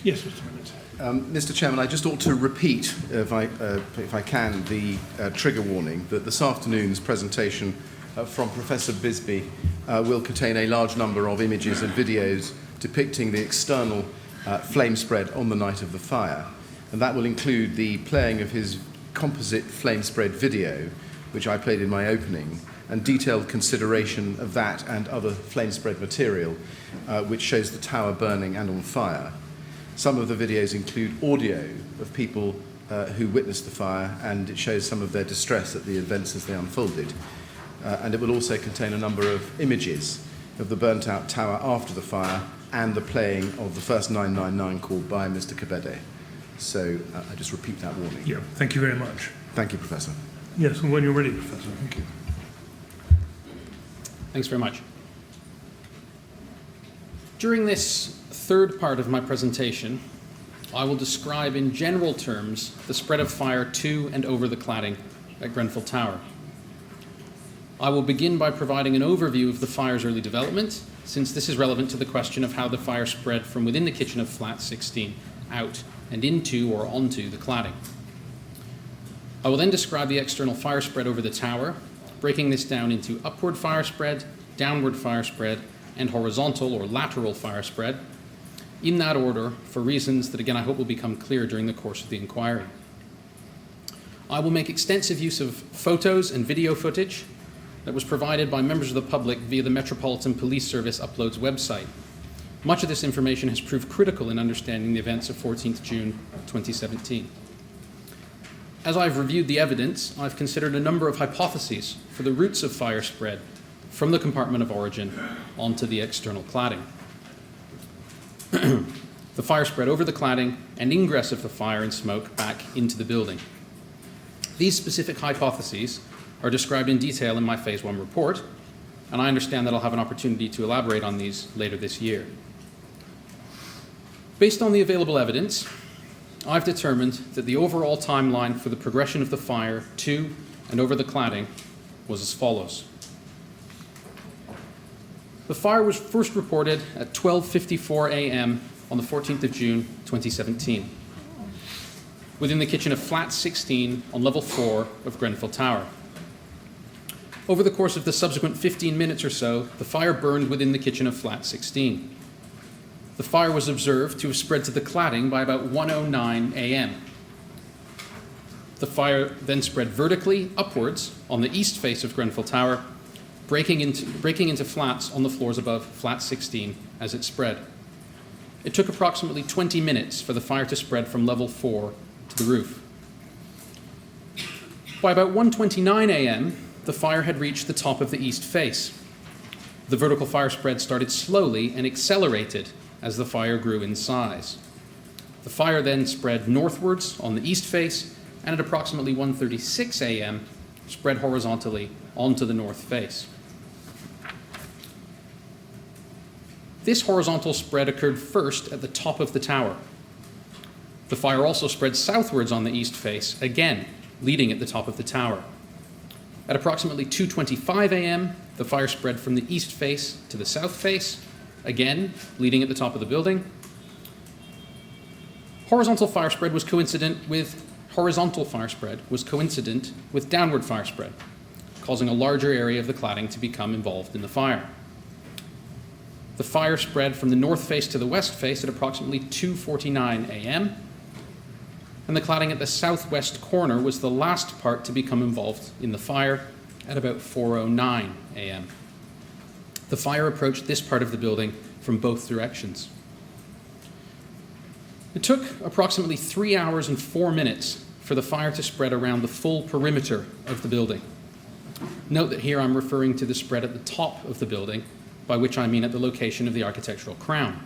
Yes, Mr. Millett. Mr. Chairman, I just ought to repeat, if I can, the trigger warning that this afternoon's presentation from Professor Bisby will contain a large number of images and videos depicting the external flame spread on the night of the fire. And that will include the playing of his composite flame spread video, which I played in my opening, and detailed consideration of that and other flame spread material, which shows the tower burning and on fire. Some of the videos include audio of people who witnessed the fire, and it shows some of their distress at the events as they unfolded. And it will also contain a number of images of the burnt out tower after the fire and the playing of the first 999 call by Mr Kebede. So I just repeat that warning. Yeah, thank you very much. Thank you, Professor. Yes, and when you're ready, Professor. Thank you. Thanks very much. During this third part of my presentation, I will describe in general terms the spread of fire to and over the cladding at Grenfell Tower. I will begin by providing an overview of the fire's early development, since this is relevant to the question of how the fire spread from within the kitchen of flat 16 out and into or onto the cladding. I will then describe the external fire spread over the tower, breaking this down into upward fire spread, downward fire spread, and horizontal or lateral fire spread, in that order for reasons that, again, I hope will become clear during the course of the inquiry. I will make extensive use of photos and video footage that was provided by members of the public via the Metropolitan Police Service Uploads website. Much of this information has proved critical in understanding the events of 14th June 2017. As I've reviewed the evidence, I've considered a number of hypotheses for the routes of fire spread from the compartment of origin onto the external cladding. The fire spread over the cladding and ingress of the fire and smoke back into the building. These specific hypotheses are described in detail in my Phase 1 report, and I understand that I'll have an opportunity to elaborate on these later this year. Based on the available evidence, I've determined that the overall timeline for the progression of the fire to and over the cladding was as follows. The fire was first reported at 12:54 a.m. on the 14th of June 2017 within the kitchen of flat 16 on level 4 of Grenfell Tower. Over the course of the subsequent 15 minutes or so, the fire burned within the kitchen of flat 16. The fire was observed to have spread to the cladding by about 1:09 a.m. The fire then spread vertically upwards on the east face of Grenfell Tower, breaking into flats on the floors above flat 16 as it spread. It took approximately 20 minutes for the fire to spread from level 4 to the roof. By about 1:29 a.m., the fire had reached the top of the east face. The vertical fire spread started slowly and accelerated as the fire grew in size. The fire then spread northwards on the east face, and at approximately 1:36 a.m., spread horizontally onto the north face. This horizontal spread occurred first at the top of the tower. The fire also spread southwards on the east face, again leading at the top of the tower. At approximately 2:25 a.m., the fire spread from the east face to the south face, again leading at the top of the building. Horizontal fire spread was coincident with downward fire spread, causing a larger area of the cladding to become involved in the fire. The fire spread from the north face to the west face at approximately 2:49 a.m., and the cladding at the southwest corner was the last part to become involved in the fire at about 4:09 a.m. The fire approached this part of the building from both directions. It took approximately 3 hours and 4 minutes for the fire to spread around the full perimeter of the building. Note that here I'm referring to the spread at the top of the building, by which I mean at the location of the architectural crown.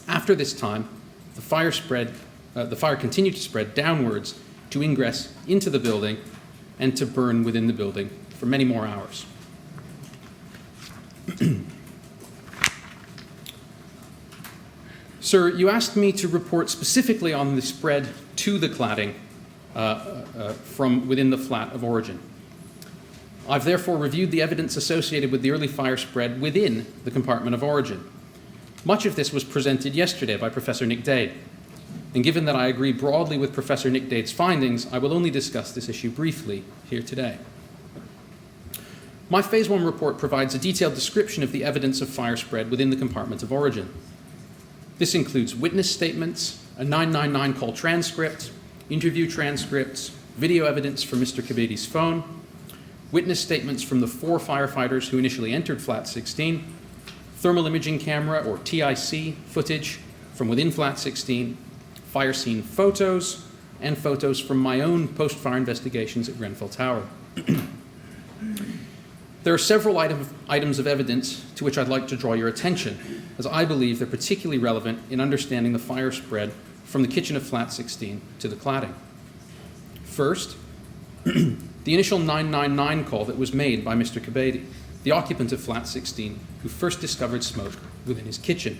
After this time, the fire continued to spread downwards to ingress into the building and to burn within the building for many more hours. Sir, you asked me to report specifically on the spread to the cladding from within the flat of origin. I've therefore reviewed the evidence associated with the early fire spread within the compartment of origin. Much of this was presented yesterday by Professor Nick Dade, and given that I agree broadly with Professor Nick Dade's findings, I will only discuss this issue briefly here today. My Phase 1 report provides a detailed description of the evidence of fire spread within the compartment of origin. This includes witness statements, a 999 call transcript, interview transcripts, video evidence from Mr. Kebede's phone, witness statements from the 4 firefighters who initially entered Flat 16, thermal imaging camera or TIC footage from within Flat 16, fire scene photos, and photos from my own post-fire investigations at Grenfell Tower. There are several items of evidence to which I'd like to draw your attention, as I believe they're particularly relevant in understanding the fire spread from the kitchen of Flat 16 to the cladding. First, the initial 999 call that was made by Mr. Kebede, the occupant of Flat 16, who first discovered smoke within his kitchen.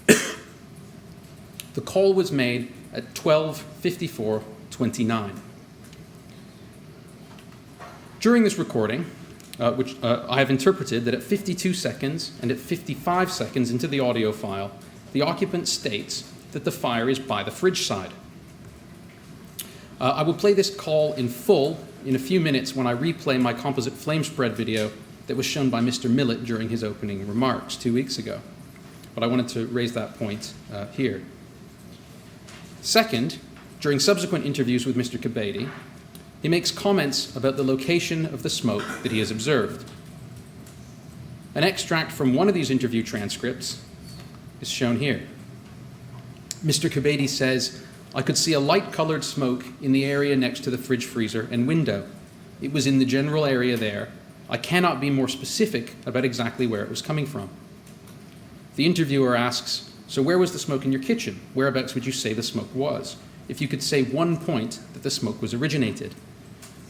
The call was made at 12:54:29. During this recording, which I have interpreted that at 52 seconds and at 55 seconds into the audio file, the occupant states that the fire is by the fridge side. I will play this call in full in a few minutes when I replay my composite flame spread video that was shown by Mr. Millett during his opening remarks 2 weeks ago. But I wanted to raise that point here. Second, during subsequent interviews with Mr. Kebede, he makes comments about the location of the smoke that he has observed. An extract from one of these interview transcripts is shown here. Mr. Kebede says, "I could see a light-colored smoke in the area next to the fridge freezer and window. It was in the general area there. I cannot be more specific about exactly where it was coming from." The interviewer asks, "So where was the smoke in your kitchen? Whereabouts would you say the smoke was? If you could say one point that the smoke was originated."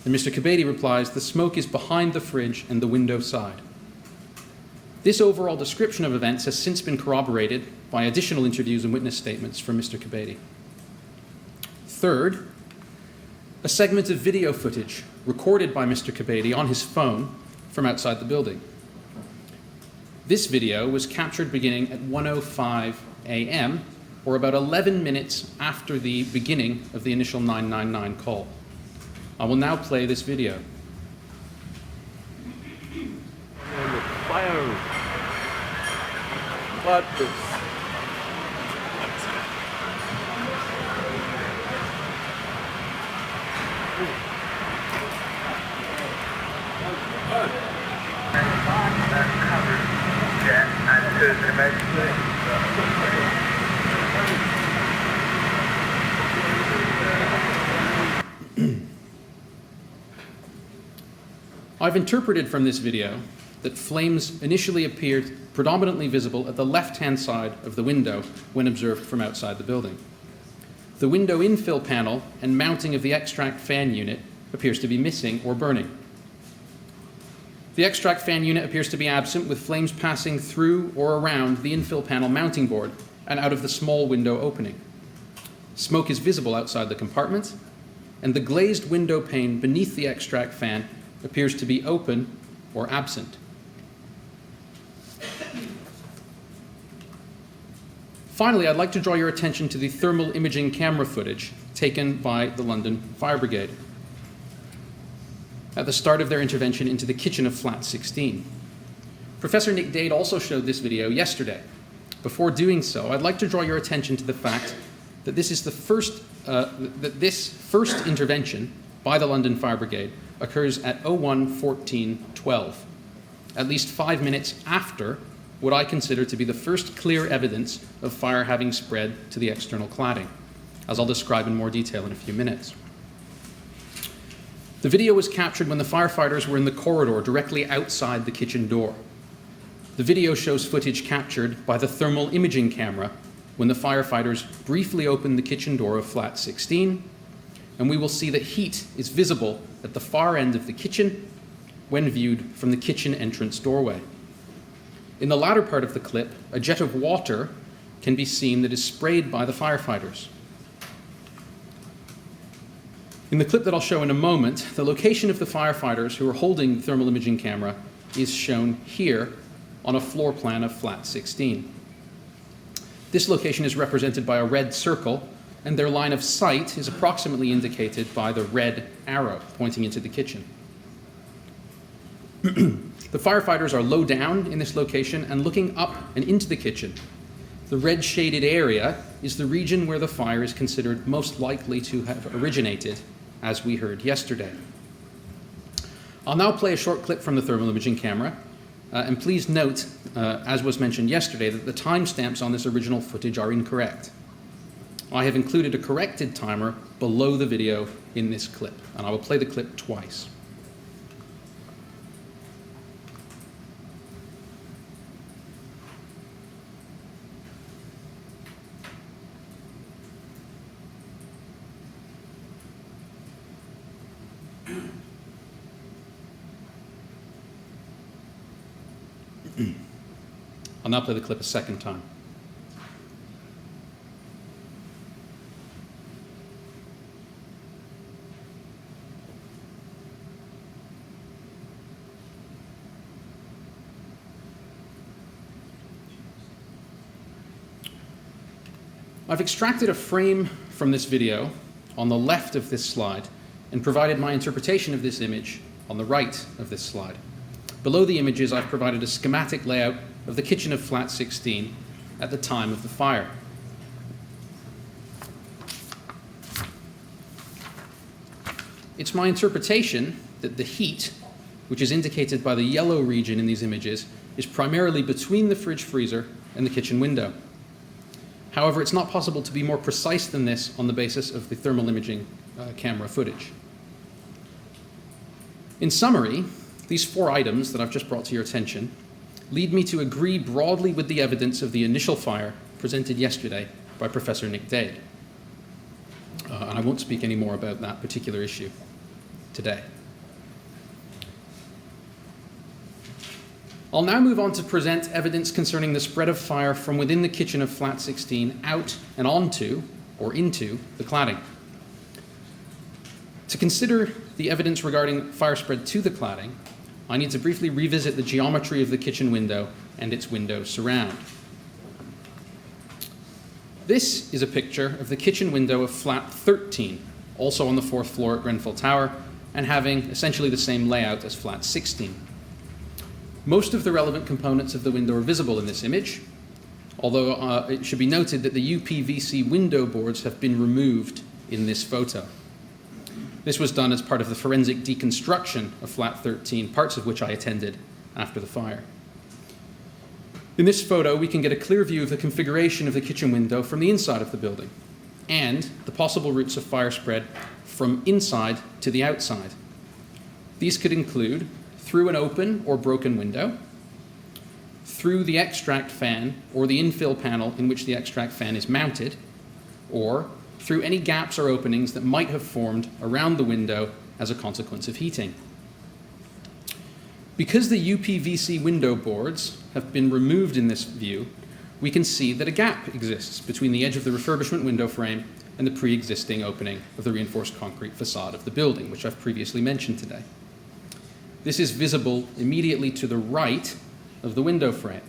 And Mr. Kebede replies, "The smoke is behind the fridge and the window side." This overall description of events has since been corroborated by additional interviews and witness statements from Mr. Kebede. Third, a segment of video footage recorded by Mr. Kebede on his phone from outside the building. This video was captured beginning at 1:05 a.m., or about 11 minutes after the beginning of the initial 999 call. I will now play this video. Fire! What the? I've interpreted from this video that flames initially appeared predominantly visible at the left-hand side of the window when observed from outside the building. The window infill panel and mounting of the extract fan unit appears to be missing or burning. The extract fan unit appears to be absent, with flames passing through or around the infill panel mounting board and out of the small window opening. Smoke is visible outside the compartment, and the glazed window pane beneath the extract fan appears to be open or absent. Finally, I'd like to draw your attention to the thermal imaging camera footage taken by the London Fire Brigade at the start of their intervention into the kitchen of Flat 16. Professor Nick Dade also showed this video yesterday. Before doing so, I'd like to draw your attention to the fact that this first intervention by the London Fire Brigade occurs at 01:14:12, at least 5 minutes after what I consider to be the first clear evidence of fire having spread to the external cladding, as I'll describe in more detail in a few minutes. The video was captured when the firefighters were in the corridor directly outside the kitchen door. The video shows footage captured by the thermal imaging camera when the firefighters briefly opened the kitchen door of Flat 16, and we will see that heat is visible at the far end of the kitchen when viewed from the kitchen entrance doorway. In the latter part of the clip, a jet of water can be seen that is sprayed by the firefighters. In the clip that I'll show in a moment, the location of the firefighters who are holding the thermal imaging camera is shown here on a floor plan of Flat 16. This location is represented by a red circle, and their line of sight is approximately indicated by the red arrow pointing into the kitchen. The firefighters are low down in this location and looking up and into the kitchen. The red shaded area is the region where the fire is considered most likely to have originated, as we heard yesterday. I'll now play a short clip from the thermal imaging camera, and please note, as was mentioned yesterday, that the timestamps on this original footage are incorrect. I have included a corrected timer below the video in this clip, and I will play the clip twice. I'll now play the clip a second time. I've extracted a frame from this video on the left of this slide and provided my interpretation of this image on the right of this slide. Below the images, I've provided a schematic layout of the kitchen of flat 16 at the time of the fire. It's my interpretation that the heat, which is indicated by the yellow region in these images, is primarily between the fridge freezer and the kitchen window. However, it's not possible to be more precise than this on the basis of the thermal imaging camera footage. In summary, these 4 items that I've just brought to your attention lead me to agree broadly with the evidence of the initial fire presented yesterday by Professor Nick Dade. And I won't speak any more about that particular issue today. I'll now move on to present evidence concerning the spread of fire from within the kitchen of flat 16 out and onto, or into, the cladding. To consider the evidence regarding fire spread to the cladding, I need to briefly revisit the geometry of the kitchen window and its window surround. This is a picture of the kitchen window of flat 13, also on the 4th floor at Grenfell Tower, and having essentially the same layout as flat 16. Most of the relevant components of the window are visible in this image, although it should be noted that the UPVC window boards have been removed in this photo. This was done as part of the forensic deconstruction of flat 13, parts of which I attended after the fire. In this photo, we can get a clear view of the configuration of the kitchen window from the inside of the building and the possible routes of fire spread from inside to the outside. These could include through an open or broken window, through the extract fan or the infill panel in which the extract fan is mounted, or through any gaps or openings that might have formed around the window as a consequence of heating. Because the UPVC window boards have been removed in this view, we can see that a gap exists between the edge of the refurbishment window frame and the pre-existing opening of the reinforced concrete facade of the building, which I've previously mentioned today. This is visible immediately to the right of the window frame.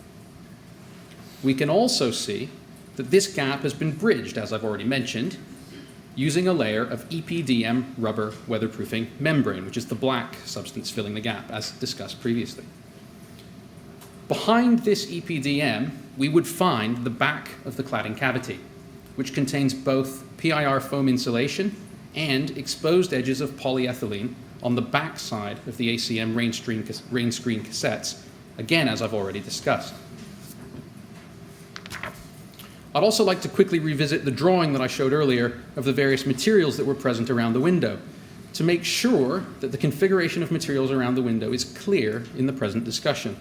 We can also see that this gap has been bridged, as I've already mentioned, using a layer of EPDM rubber weatherproofing membrane, which is the black substance filling the gap, as discussed previously. Behind this EPDM, we would find the back of the cladding cavity, which contains both PIR foam insulation and exposed edges of polyethylene on the back side of the ACM rain screen cassettes, again, as I've already discussed. I'd also like to quickly revisit the drawing that I showed earlier of the various materials that were present around the window to make sure that the configuration of materials around the window is clear in the present discussion.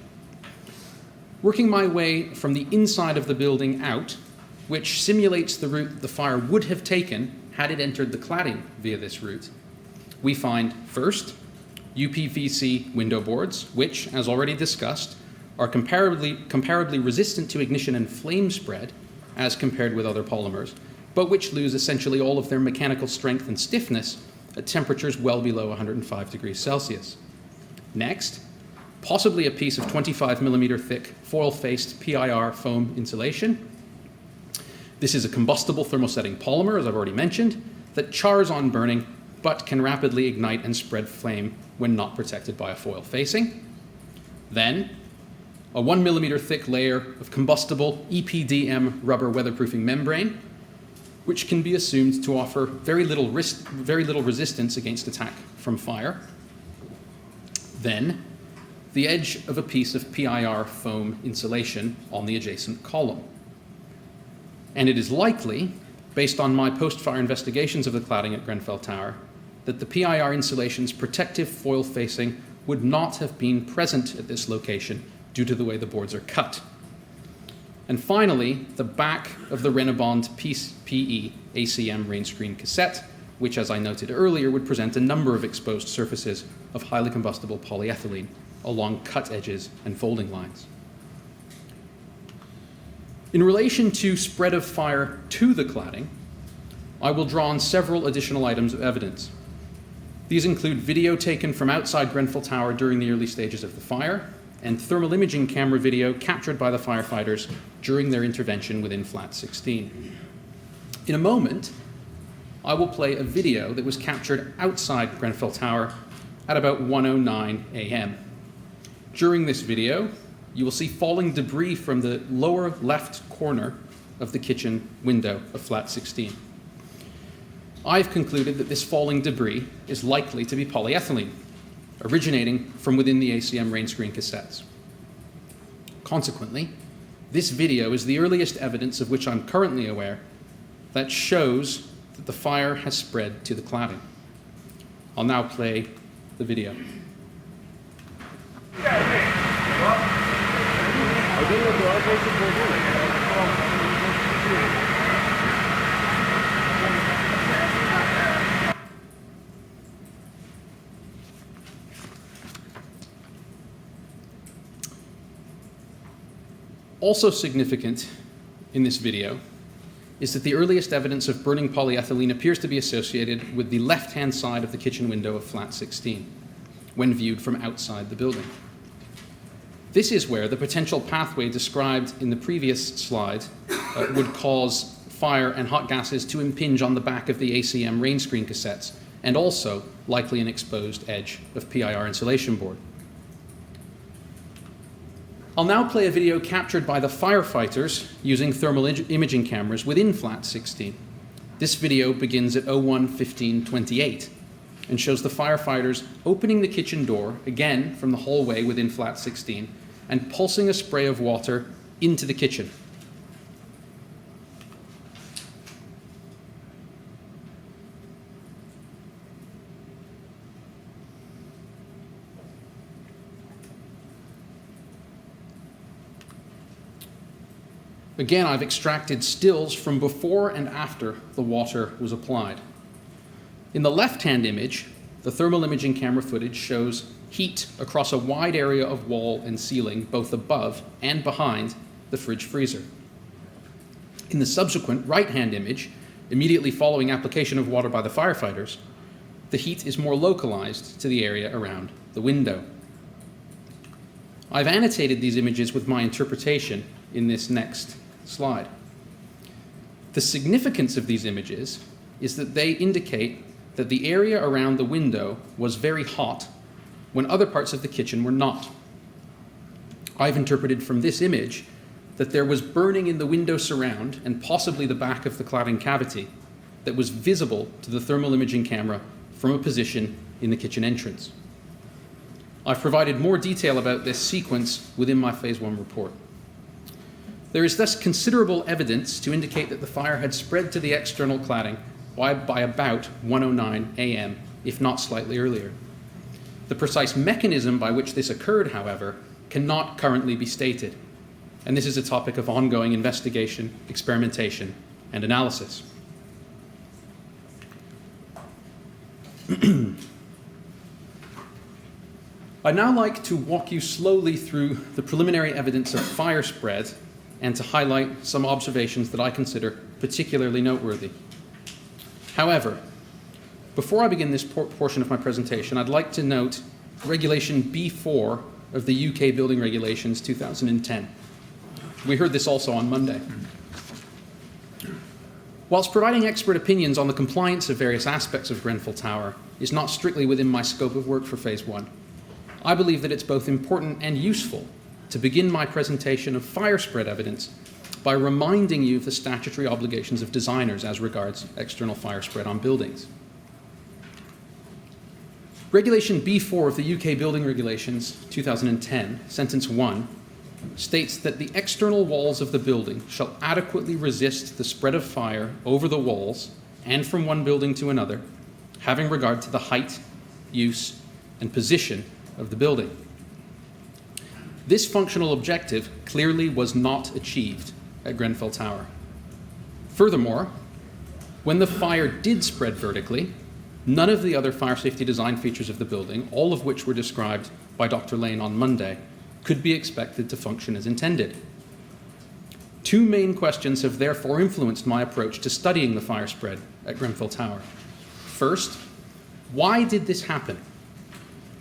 Working my way from the inside of the building out, which simulates the route the fire would have taken had it entered the cladding via this route, we find, first, UPVC window boards, which, as already discussed, are comparably resistant to ignition and flame spread as compared with other polymers, but which lose essentially all of their mechanical strength and stiffness at temperatures well below 105 degrees Celsius. Next, possibly a piece of 25 millimeter thick foil-faced PIR foam insulation. This is a combustible thermosetting polymer, as I've already mentioned, that chars on burning but can rapidly ignite and spread flame when not protected by a foil facing. Then, a 1 millimeter thick layer of combustible EPDM rubber weatherproofing membrane, which can be assumed to offer very little resistance against attack from fire. Then, the edge of a piece of PIR foam insulation on the adjacent column. And it is likely, based on my post-fire investigations of the cladding at Grenfell Tower, that the PIR insulation's protective foil facing would not have been present at this location due to the way the boards are cut. And finally, the back of the Renabond PE ACM rain screen cassette, which, as I noted earlier, would present a number of exposed surfaces of highly combustible polyethylene along cut edges and folding lines. In relation to spread of fire to the cladding, I will draw on several additional items of evidence. These include video taken from outside Grenfell Tower during the early stages of the fire, and thermal imaging camera video captured by the firefighters during their intervention within flat 16. In a moment, I will play a video that was captured outside Grenfell Tower at about 1:09 a.m. During this video, you will see falling debris from the lower left corner of the kitchen window of flat 16. I've concluded that this falling debris is likely to be polyethylene, originating from within the ACM rain screen cassettes. Consequently, this video is the earliest evidence of which I'm currently aware that shows that the fire has spread to the cladding. I'll now play the video. Also significant in this video is that the earliest evidence of burning polyethylene appears to be associated with the left-hand side of the kitchen window of flat 16, when viewed from outside the building. This is where the potential pathway described in the previous slide would cause fire and hot gases to impinge on the back of the ACM rain screen cassettes, and also likely an exposed edge of PIR insulation board. I'll now play a video captured by the firefighters using thermal imaging cameras within flat 16. This video begins at 01:15:28 and shows the firefighters opening the kitchen door, again from the hallway within flat 16, and pulsing a spray of water into the kitchen. Again, I've extracted stills from before and after the water was applied. In the left-hand image, the thermal imaging camera footage shows heat across a wide area of wall and ceiling, both above and behind the fridge freezer. In the subsequent right-hand image, immediately following application of water by the firefighters, the heat is more localized to the area around the window. I've annotated these images with my interpretation in this next slide. The significance of these images is that they indicate that the area around the window was very hot when other parts of the kitchen were not. I've interpreted from this image that there was burning in the window surround and possibly the back of the cladding cavity that was visible to the thermal imaging camera from a position in the kitchen entrance. I've provided more detail about this sequence within my Phase 1 report. There is thus considerable evidence to indicate that the fire had spread to the external cladding by about 1:09 a.m., if not slightly earlier. The precise mechanism by which this occurred, however, cannot currently be stated, and this is a topic of ongoing investigation, experimentation, and analysis. I'd now like to walk you slowly through the preliminary evidence of fire spread and to highlight some observations that I consider particularly noteworthy. However, before I begin this portion of my presentation, I'd like to note Regulation B4 of the UK Building Regulations 2010. We heard this also on Monday. Whilst providing expert opinions on the compliance of various aspects of Grenfell Tower is not strictly within my scope of work for Phase 1, I believe that it's both important and useful to begin my presentation of fire spread evidence by reminding you of the statutory obligations of designers as regards external fire spread on buildings. Regulation B4 of the UK Building Regulations 2010, Sentence 1, states that the external walls of the building shall adequately resist the spread of fire over the walls and from one building to another, having regard to the height, use, and position of the building. This functional objective clearly was not achieved at Grenfell Tower. Furthermore, when the fire did spread vertically, none of the other fire safety design features of the building, all of which were described by Dr. Lane on Monday, could be expected to function as intended. Two main questions have therefore influenced my approach to studying the fire spread at Grenfell Tower. First, why did this happen?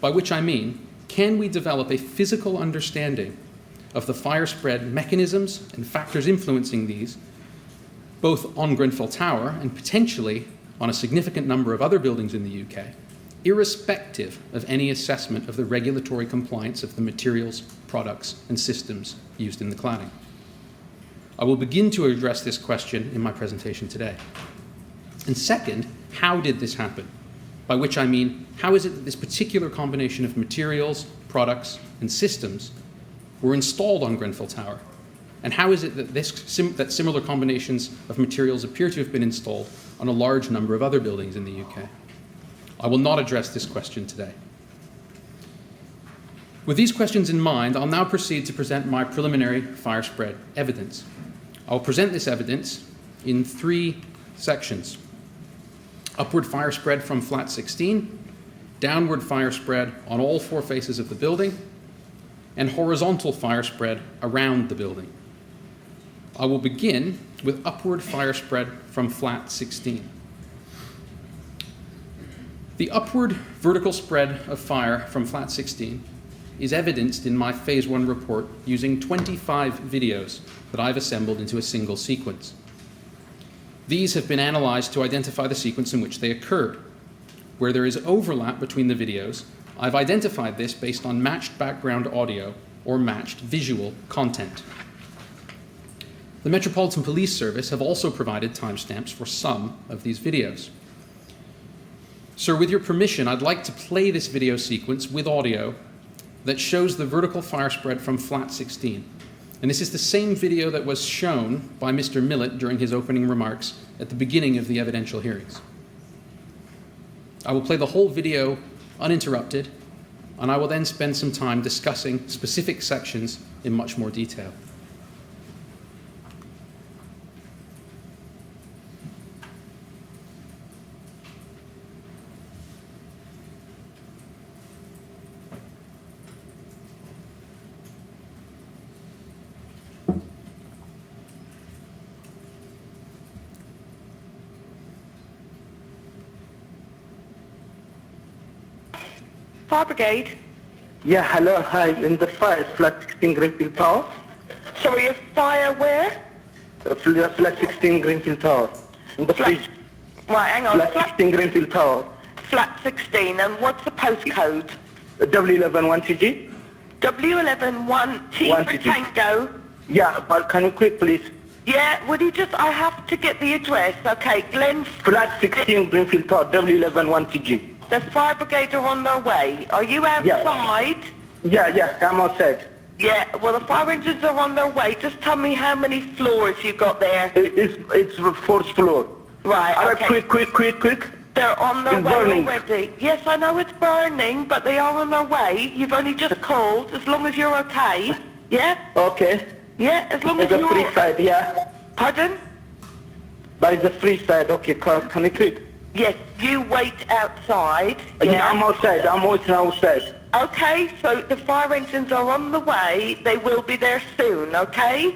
By which I mean, can we develop a physical understanding of the fire spread mechanisms and factors influencing these, both on Grenfell Tower and potentially on a significant number of other buildings in the UK, irrespective of any assessment of the regulatory compliance of the materials, products, and systems used in the cladding? I will begin to address this question in my presentation today. And second, how did this happen? By which I mean, how is it that this particular combination of materials, products, and systems were installed on Grenfell Tower? And how is it that, that similar combinations of materials appear to have been installed on a large number of other buildings in the UK? I will not address this question today. With these questions in mind, I'll now proceed to present my preliminary fire spread evidence. I'll present this evidence in three sections: upward fire spread from flat 16, downward fire spread on all four faces of the building, and horizontal fire spread around the building. I will begin with upward fire spread from flat 16. The upward vertical spread of fire from flat 16 is evidenced in my Phase 1 report using 25 videos that I've assembled into a single sequence. These have been analysed to identify the sequence in which they occurred. Where there is overlap between the videos, I've identified this based on matched background audio or matched visual content. The Metropolitan Police Service have also provided timestamps for some of these videos. Sir, with your permission, I'd like to play this video sequence with audio that shows the vertical fire spread from flat 16. And this is the same video that was shown by Mr. Millett during his opening remarks at the beginning of the evidential hearings. I will play the whole video uninterrupted, and I will then spend some time discussing specific sections in much more detail. Fire brigade. Yeah, hello, hi, in the fire, flat 16 Greenfield Tower. Sorry, a fire where? Flat 16 Greenfield Tower. In the fridge. Right, hang on. Flat 16 Greenfield Tower. Flat 16, and what's the postcode? W11-1TG. W11-1T for 1TG. Tango. Yeah, but can you quick, please? Yeah, would you just, I have to get the address. Okay, Glen. Flat 16 Greenfield Tower, W11-1TG. The fire brigade are on their way. Are you outside? Yeah, I'm outside. Yeah, well, the fire engines are on their way. Just tell me how many floors you got there. It's the fourth floor. Right, Alright, okay. quick. They're on their It's way burning. already. Yes, I know it's burning, but they are on their way. You've only just called, as long as you're okay. Yeah? Okay. Yeah, as long as There's a free you're... side, yeah. Pardon? There is a free side, okay, can you quick? Yes, you wait outside. Yeah, I'm outside, I'm waiting outside. Okay, so the fire engines are on the way. They will be there soon, okay?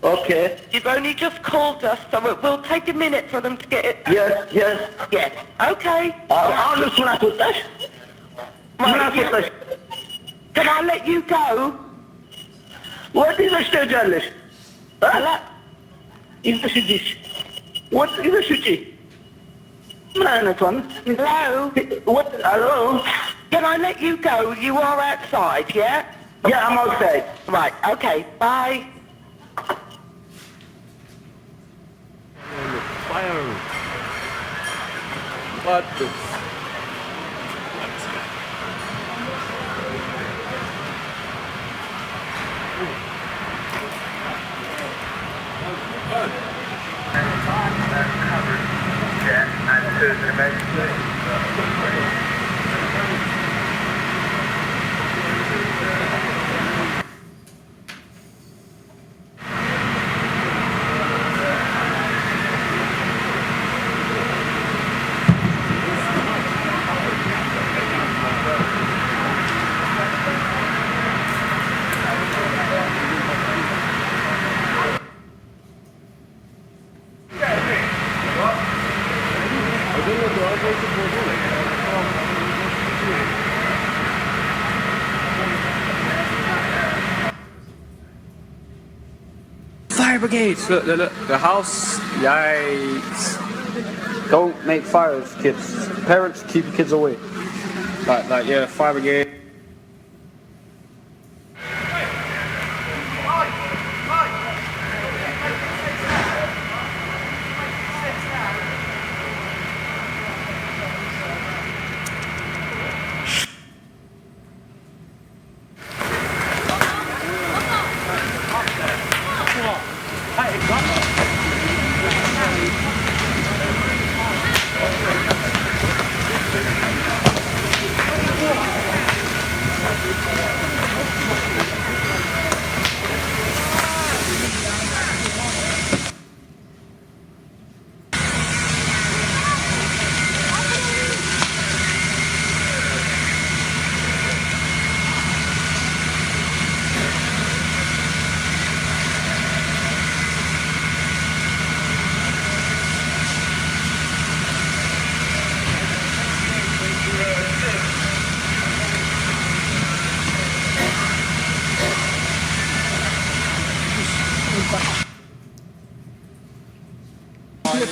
Okay. You've only just called us, so it will take a minute for them to get it. Yes. Yes, okay. Right, Can I let you go? what is the stage, Alice? Hello? Is this? What is the Shuchi? One. Hello? What? Hello? Can I let you go? You are outside, yeah? Yeah, I'm outside. Right, okay, bye. Fire! What the... Fire brigades! Look, look, look. The house. Yikes. Don't make fires, kids. Parents, keep your kids away. Like, yeah, fire brigade.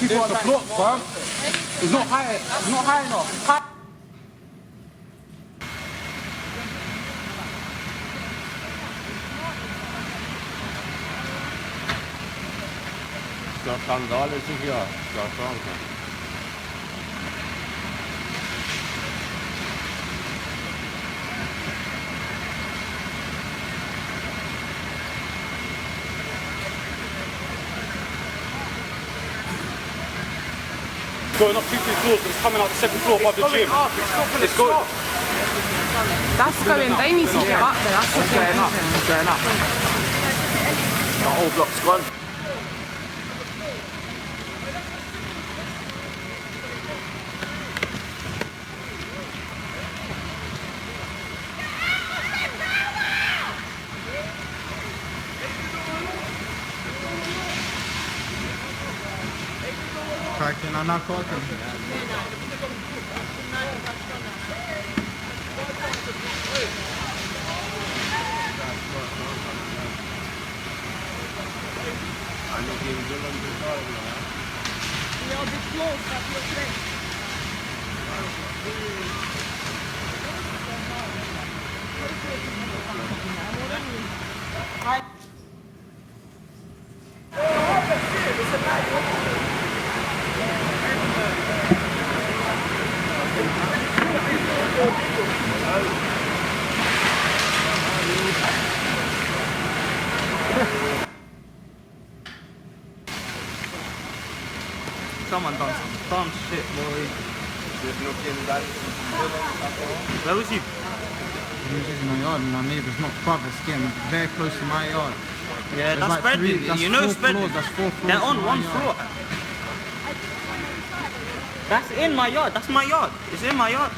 People on the block, fam. It's not high. It's not high enough. Ska sandaler tycker jag. Ska franka. Going up 2 floors, but it's coming out the 2nd floor above the gym. It's going. That's going. They need to get up there. That's what's going up. It's going up. The whole block's gone. Cracking on our cotton. Someone done some dumb shit, boy. Where was he? He was in my yard and my neighbour's not covered. It's getting very close to my yard. Yeah, There's that's like spreading. three- that's You know 4 spreading. floors, that's 4 floors They're on in my one yard. floor. That's in my yard. That's my yard. It's in my yard.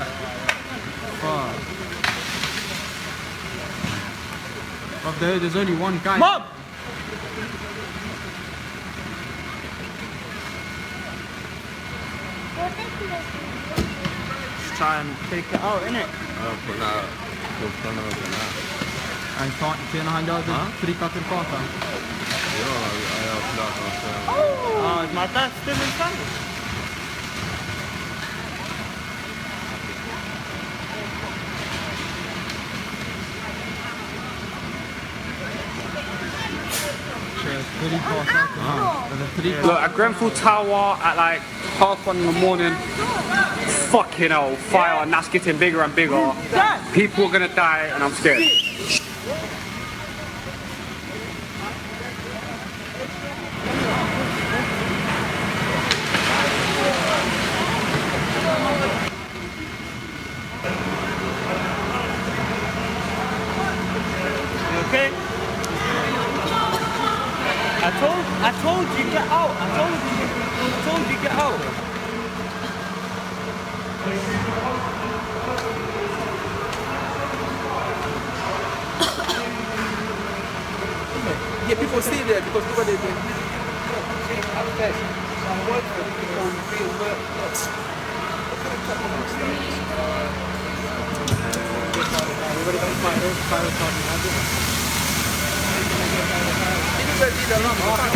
Fuck. But there's only one guy. Mom! Just try and take it out, innit? Han tar inte en hand, jag trycker till kartan. Oh, is my dad still in Sandwich? Look, at Grenfell Tower at like 1:30 in the morning, fucking hell, fire, and that's getting bigger and bigger. People are gonna die, and I'm scared. You okay? I told you get out. I told you get out. Yeah, people stay there because people they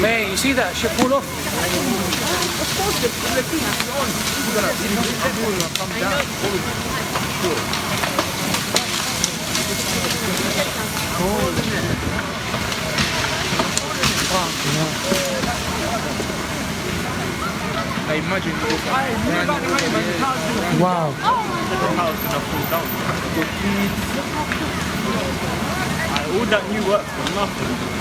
Man, you see that shit pull off? I imagine Wow. All that new work for nothing.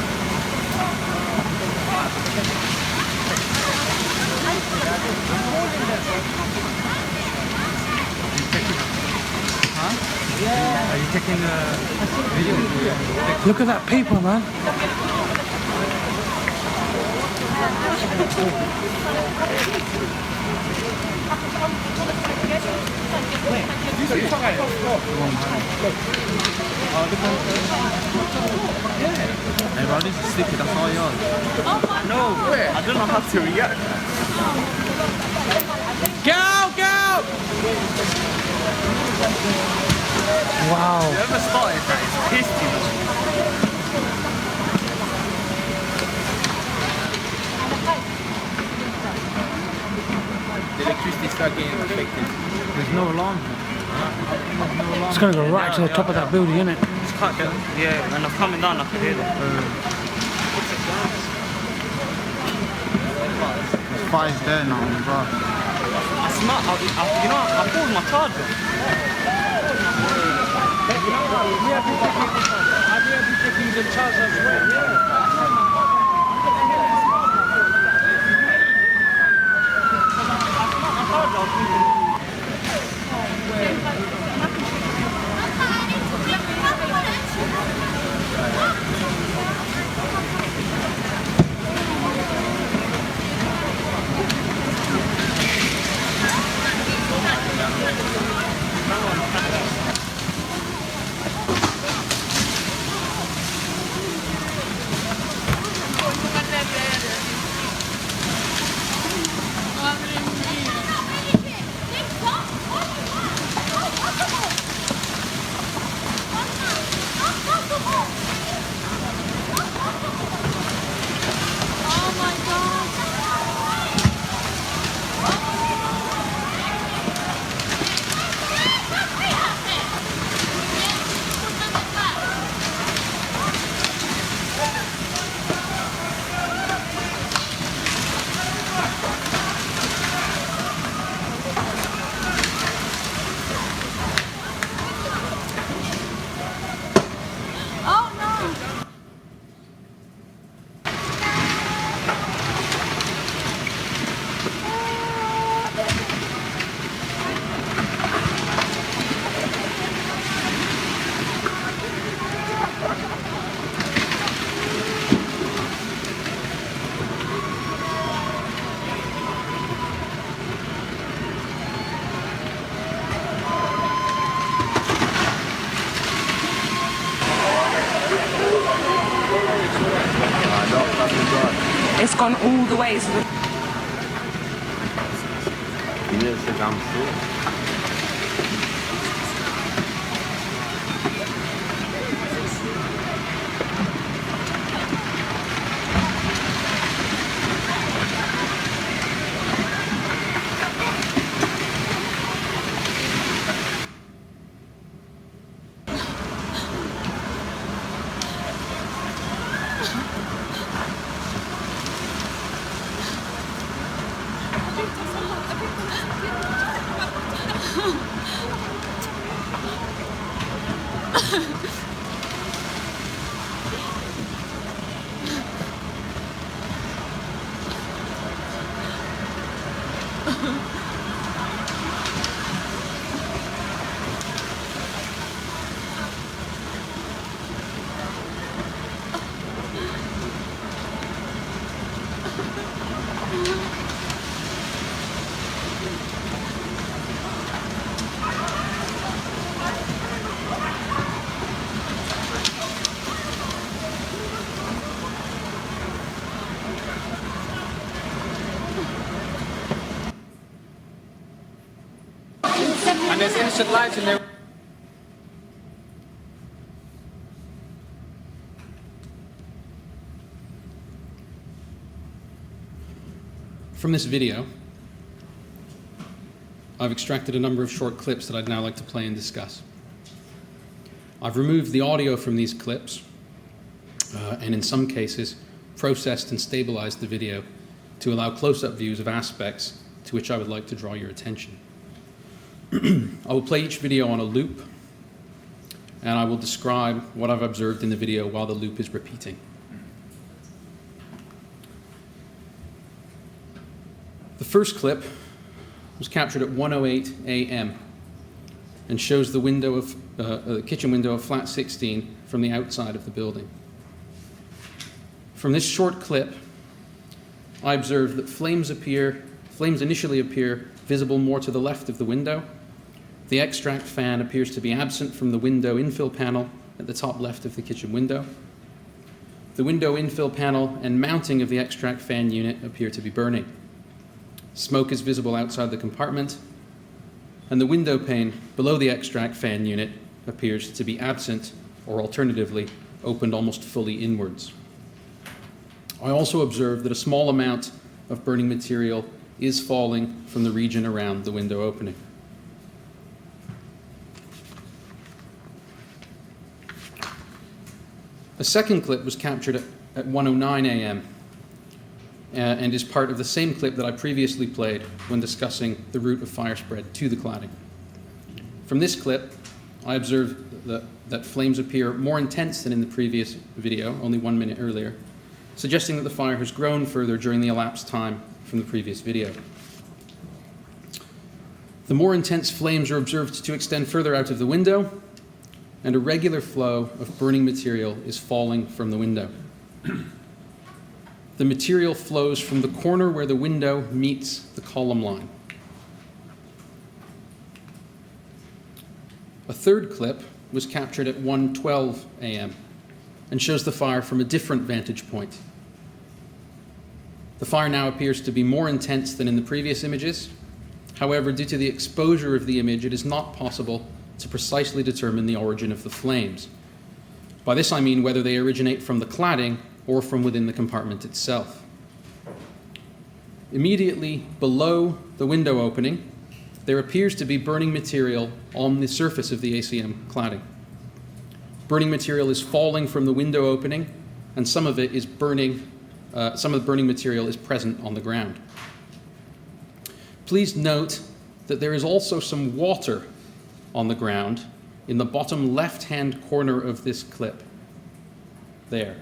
Are you taking a video? Look at that paper, man. Hey, bro, this is sticky, that's all yours. No, I don't know how to react. Go, go! Wow. Whoever started that is pissed, you know. The electricity start getting affected. There's no alarm. It's gonna go right to the top of that building, isn't it? Just cut that. Yeah, and I'm coming down, I can hear them. Fire's there now, bro. I smell, you know, I pulled my charger. It's gone all the way to the... You need to sit down still. And there's instant lights in there. From this video, I've extracted a number of short clips that I'd now like to play and discuss. I've removed the audio from these clips, and in some cases, processed and stabilized the video to allow close-up views of aspects to which I would like to draw your attention. I will play each video on a loop, and I will describe what I've observed in the video while the loop is repeating. The first clip was captured at 1:08 a.m. and shows the window of the kitchen window of flat 16 from the outside of the building. From this short clip, I observed that flames initially appear visible more to the left of the window. The extract fan appears to be absent from the window infill panel at the top left of the kitchen window. The window infill panel and mounting of the extract fan unit appear to be burning. Smoke is visible outside the compartment, and the window pane below the extract fan unit appears to be absent, or alternatively, opened almost fully inwards. I also observed that a small amount of burning material is falling from the region around the window opening. A second clip was captured at 1:09 a.m. And is part of the same clip that I previously played when discussing the route of fire spread to the cladding. From this clip, I observed that flames appear more intense than in the previous video, only 1 minute earlier, suggesting that the fire has grown further during the elapsed time from the previous video. The more intense flames are observed to extend further out of the window, and a regular flow of burning material is falling from the window. The material flows from the corner where the window meets the column line. A third clip was captured at 1:12 a.m. and shows the fire from a different vantage point. The fire now appears to be more intense than in the previous images. However, due to the exposure of the image, it is not possible to precisely determine the origin of the flames. By this I mean whether they originate from the cladding or from within the compartment itself. Immediately below the window opening, there appears to be burning material on the surface of the ACM cladding. Burning material is falling from the window opening, and some of the burning material is present on the ground. Please note that there is also some water on the ground in the bottom left-hand corner of this clip. There.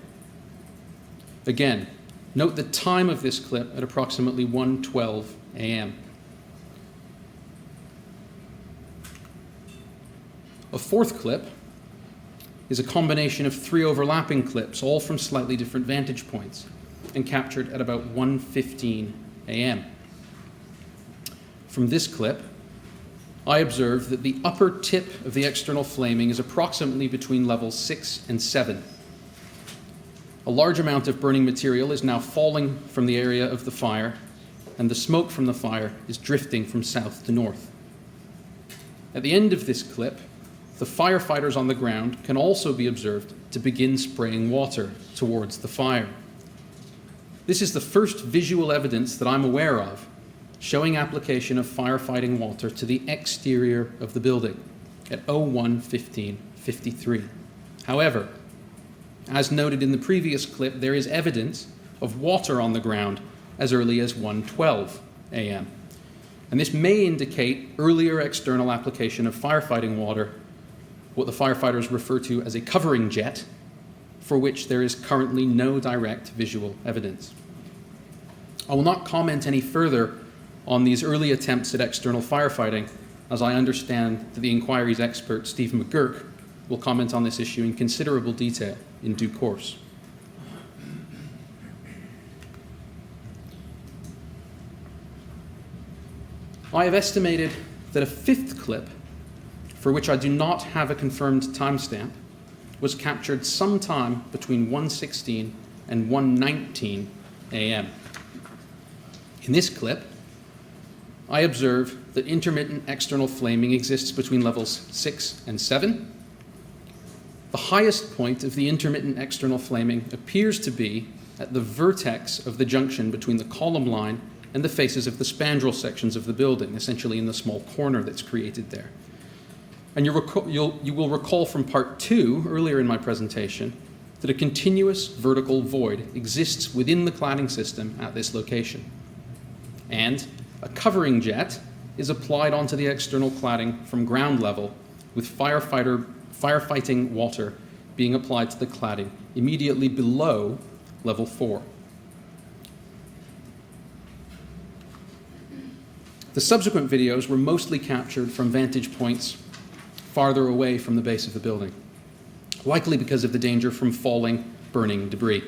Again, note the time of this clip at approximately 1:12 a.m. A fourth clip is a combination of 3 overlapping clips, all from slightly different vantage points, and captured at about 1:15 a.m. From this clip, I observed that the upper tip of the external flaming is approximately between levels 6 and 7. A large amount of burning material is now falling from the area of the fire, and the smoke from the fire is drifting from south to north. At the end of this clip, the firefighters on the ground can also be observed to begin spraying water towards the fire. This is the first visual evidence that I'm aware of showing application of firefighting water to the exterior of the building at 01:15:53. However, as noted in the previous clip, there is evidence of water on the ground as early as 1:12 a.m. And this may indicate earlier external application of firefighting water, what the firefighters refer to as a covering jet, for which there is currently no direct visual evidence. I will not comment any further on these early attempts at external firefighting, as I understand that the inquiry's expert, Steve McGurk, will comment on this issue in considerable detail in due course. I have estimated that a fifth clip, for which I do not have a confirmed timestamp, was captured sometime between 1:16 and 1:19 a.m. In this clip, I observe that intermittent external flaming exists between levels 6 and 7. The highest point of the intermittent external flaming appears to be at the vertex of the junction between the column line and the faces of the spandrel sections of the building, essentially in the small corner that's created there. And you will recall from part 2, earlier in my presentation, that a continuous vertical void exists within the cladding system at this location. And a covering jet is applied onto the external cladding from ground level, with firefighting water being applied to the cladding immediately below level 4. The subsequent videos were mostly captured from vantage points farther away from the base of the building, likely because of the danger from falling, burning debris.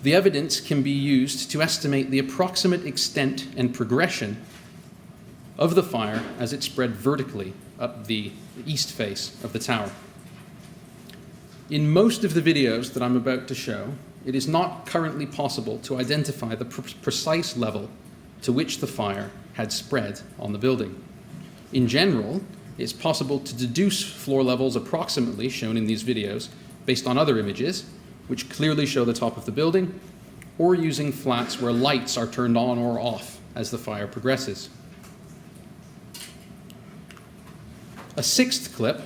The evidence can be used to estimate the approximate extent and progression of the fire as it spread vertically up the east face of the tower. In most of the videos that I'm about to show, it is not currently possible to identify the precise level to which the fire had spread on the building. In general, it's possible to deduce floor levels approximately shown in these videos based on other images, which clearly show the top of the building, or using flats where lights are turned on or off as the fire progresses. A sixth clip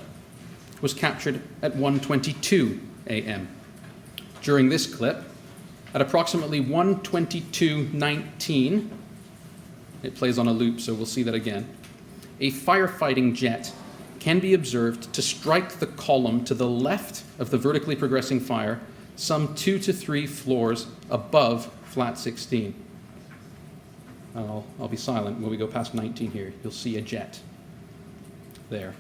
was captured at 1:22 a.m. During this clip, at approximately 1:22:19, it plays on a loop, so we'll see that again, a firefighting jet can be observed to strike the column to the left of the vertically progressing fire, some 2 to 3 floors above flat 16. I'll be silent when we go past 19 here. You'll see a jet there.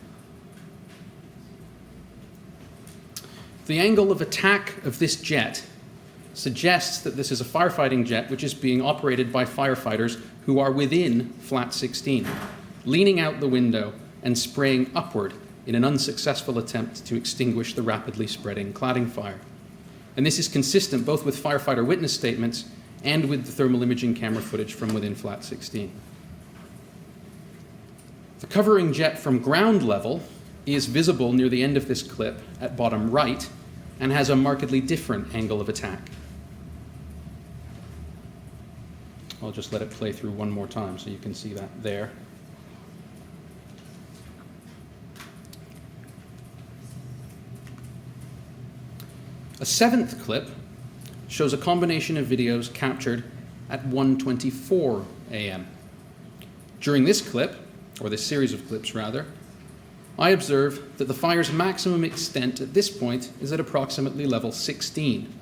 The angle of attack of this jet suggests that this is a firefighting jet which is being operated by firefighters who are within flat 16, leaning out the window and spraying upward in an unsuccessful attempt to extinguish the rapidly spreading cladding fire. And this is consistent both with firefighter witness statements and with the thermal imaging camera footage from within flat 16. The covering jet from ground level is visible near the end of this clip at bottom right and has a markedly different angle of attack. I'll just let it play through one more time so you can see that there. A seventh clip shows a combination of videos captured at 1:24 a.m. During this clip, or this series of clips rather, I observe that the fire's maximum extent at this point is at approximately level 16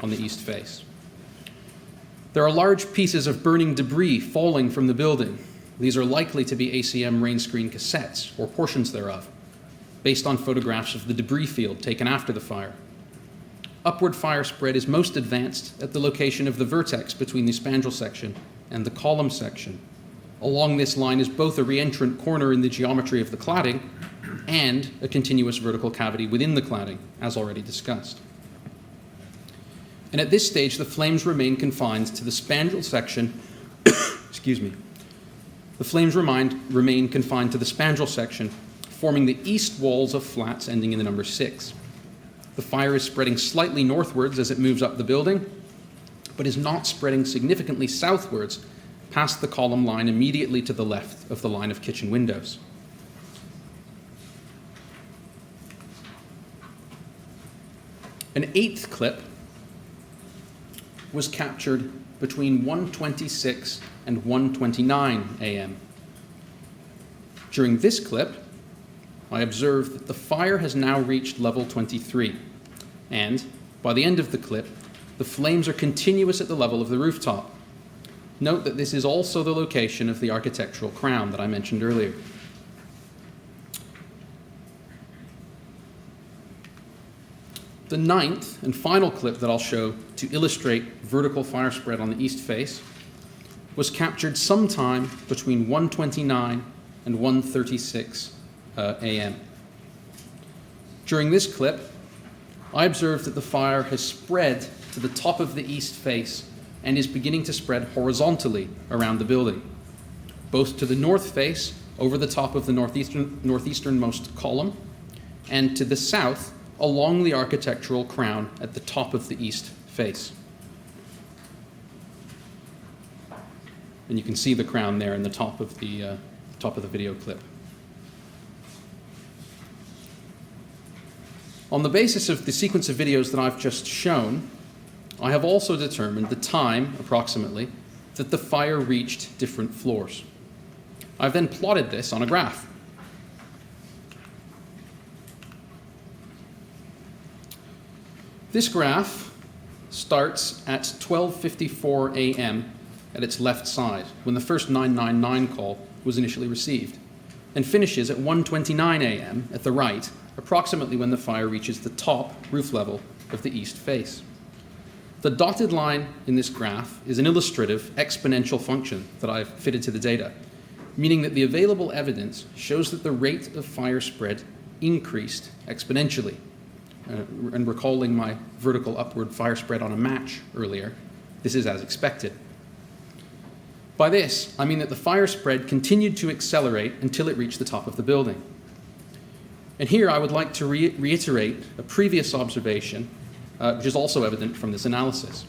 on the east face. There are large pieces of burning debris falling from the building. These are likely to be ACM rain screen cassettes, or portions thereof, based on photographs of the debris field taken after the fire. Upward fire spread is most advanced at the location of the vertex between the spandrel section and the column section. Along this line is both a reentrant corner in the geometry of the cladding and a continuous vertical cavity within the cladding, as already discussed. And at this stage, the flames remain confined to the spandrel section, excuse me. The flames remain confined to the spandrel section, forming the east walls of flats ending in the number 6. The fire is spreading slightly northwards as it moves up the building, but is not spreading significantly southwards past the column line immediately to the left of the line of kitchen windows. An eighth clip was captured between 1:26 and 1:29 a.m. During this clip, I observed that the fire has now reached level 23, and by the end of the clip, the flames are continuous at the level of the rooftop. Note that this is also the location of the architectural crown that I mentioned earlier. The ninth and final clip that I'll show to illustrate vertical fire spread on the east face was captured sometime between 1:29 and 1:36 a.m. During this clip, I observed that the fire has spread to the top of the east face and is beginning to spread horizontally around the building, both to the north face over the top of the northeasternmost column and to the south along the architectural crown at the top of the east face. And you can see the crown there in the top of the video clip. On the basis of the sequence of videos that I've just shown, I have also determined the time, approximately, that the fire reached different floors. I've then plotted this on a graph. This graph starts at 12:54 a.m. at its left side, when the first 999 call was initially received, and finishes at 1:29 a.m. at the right, approximately when the fire reaches the top roof level of the east face. The dotted line in this graph is an illustrative exponential function that I've fitted to the data, meaning that the available evidence shows that the rate of fire spread increased exponentially. And recalling my vertical upward fire spread on a match earlier, this is as expected. By this, I mean that the fire spread continued to accelerate until it reached the top of the building. And here I would like to reiterate a previous observation, which is also evident from this analysis.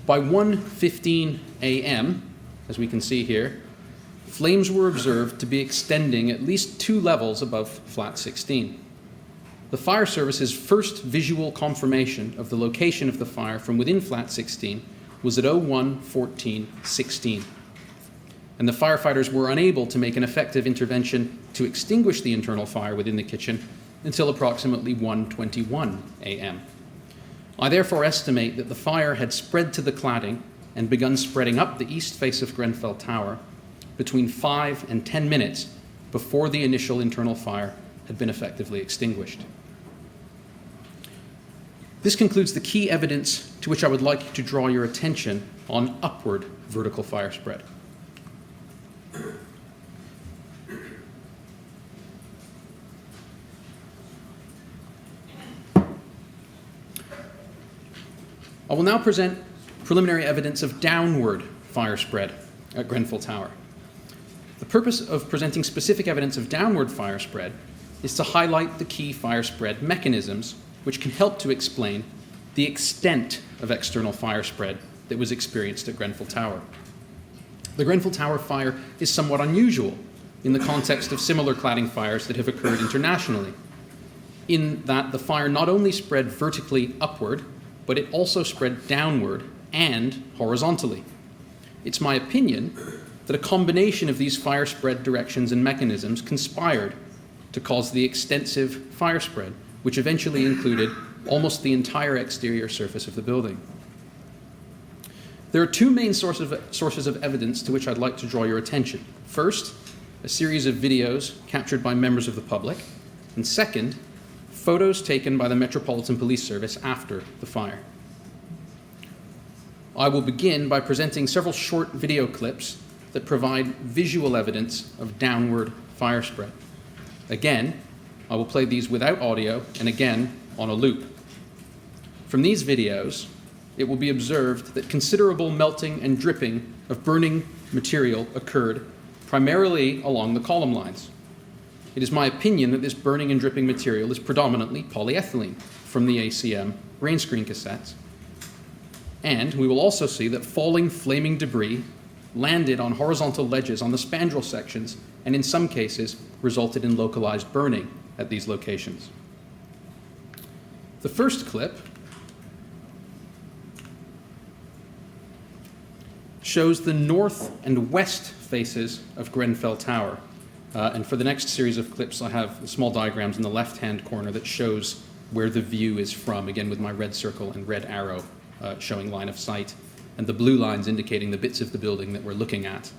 By 1:15 a.m., as we can see here, flames were observed to be extending at least 2 levels above flat 16. The fire service's first visual confirmation of the location of the fire from within flat 16 was at 01:14:16. And the firefighters were unable to make an effective intervention to extinguish the internal fire within the kitchen until approximately 1:21 a.m. I therefore estimate that the fire had spread to the cladding and begun spreading up the east face of Grenfell Tower between 5 and 10 minutes before the initial internal fire had been effectively extinguished. This concludes the key evidence to which I would like to draw your attention on upward vertical fire spread. I will now present preliminary evidence of downward fire spread at Grenfell Tower. The purpose of presenting specific evidence of downward fire spread is to highlight the key fire spread mechanisms which can help to explain the extent of external fire spread that was experienced at Grenfell Tower. The Grenfell Tower fire is somewhat unusual in the context of similar cladding fires that have occurred internationally, in that the fire not only spread vertically upward, but it also spread downward and horizontally. It's my opinion that a combination of these fire spread directions and mechanisms conspired to cause the extensive fire spread, which eventually included almost the entire exterior surface of the building. There are 2 main sources of evidence to which I'd like to draw your attention. First, a series of videos captured by members of the public, and second, photos taken by the Metropolitan Police Service after the fire. I will begin by presenting several short video clips that provide visual evidence of downward fire spread. Again, I will play these without audio and again on a loop. From these videos, it will be observed that considerable melting and dripping of burning material occurred primarily along the column lines. It is my opinion that this burning and dripping material is predominantly polyethylene from the ACM rain screen cassettes. And we will also see that falling flaming debris landed on horizontal ledges on the spandrel sections and in some cases resulted in localized burning at these locations. The first clip shows the north and west faces of Grenfell Tower. And for the next series of clips, I have small diagrams in the left-hand corner that shows where the view is from, again with my red circle and red arrow showing line of sight. and the blue lines indicating the bits of the building that we're looking at.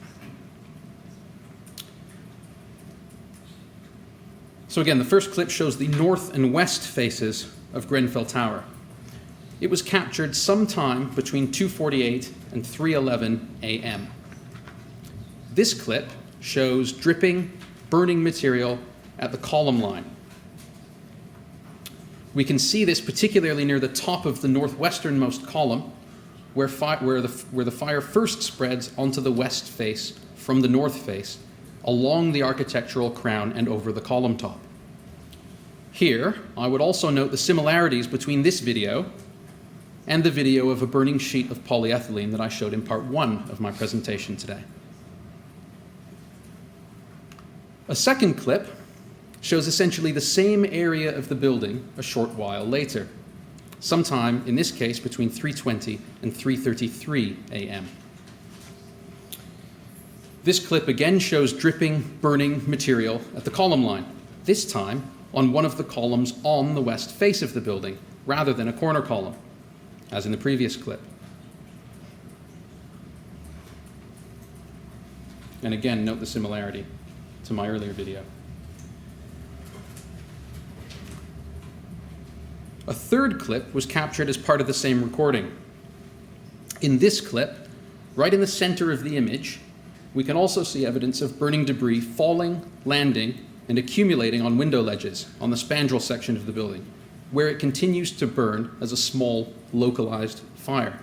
So again, the first clip shows the north and west faces of Grenfell Tower. It was captured sometime between 2:48 and 3:11 a.m. This clip shows dripping, burning material at the column line. We can see this particularly near the top of the northwesternmost column, where the fire first spreads onto the west face from the north face, along the architectural crown and over the column top. Here, I would also note the similarities between this video and the video of a burning sheet of polyethylene that I showed in part 1 of my presentation today. A second clip shows essentially the same area of the building a short while later, sometime, in this case, between 3:20 and 3:33 a.m. This clip again shows dripping, burning material at the column line, this time on one of the columns on the west face of the building, rather than a corner column, as in the previous clip. And again, note the similarity to my earlier video. A third clip was captured as part of the same recording. In this clip, right in the center of the image, we can also see evidence of burning debris falling, landing, and accumulating on window ledges on the spandrel section of the building, where it continues to burn as a small, localized fire.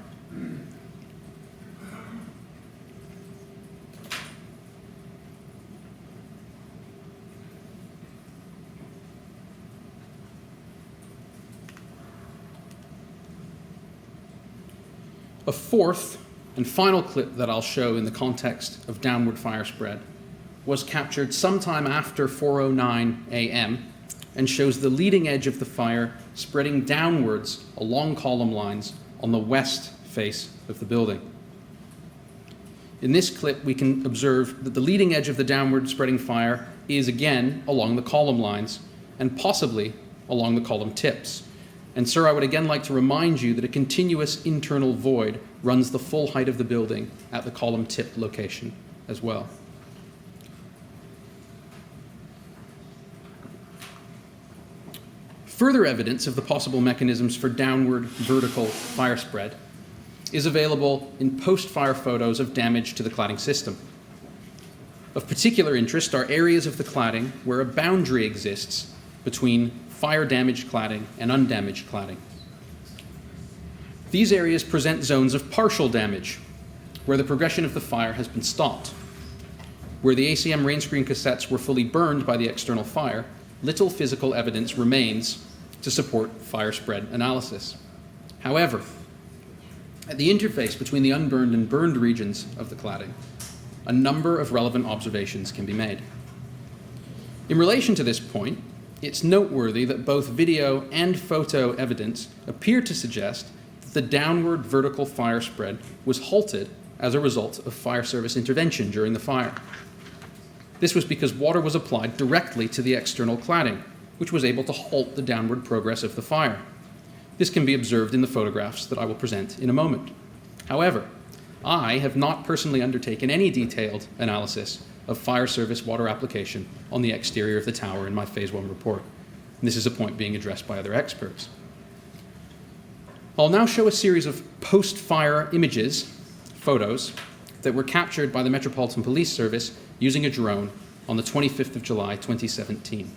A fourth and final clip that I'll show in the context of downward fire spread was captured sometime after 4:09 a.m. and shows the leading edge of the fire spreading downwards along column lines on the west face of the building. In this clip, we can observe that the leading edge of the downward spreading fire is again along the column lines and possibly along the column tips. And sir, I would again like to remind you that a continuous internal void runs the full height of the building at the column tip location as well. Further evidence of the possible mechanisms for downward vertical fire spread is available in post-fire photos of damage to the cladding system. Of particular interest are areas of the cladding where a boundary exists between fire-damaged cladding and undamaged cladding. These areas present zones of partial damage, where the progression of the fire has been stopped. Where the ACM rain screen cassettes were fully burned by the external fire, little physical evidence remains to support fire spread analysis. However, at the interface between the unburned and burned regions of the cladding, a number of relevant observations can be made. In relation to this point, it's noteworthy that both video and photo evidence appear to suggest that the downward vertical fire spread was halted as a result of fire service intervention during the fire. This was because water was applied directly to the external cladding, which was able to halt the downward progress of the fire. This can be observed in the photographs that I will present in a moment. However, I have not personally undertaken any detailed analysis of fire service water application on the exterior of the tower in my Phase 1 report. And this is a point being addressed by other experts. I'll now show a series of post-fire images, photos, that were captured by the Metropolitan Police Service using a drone on the 25th of July, 2017.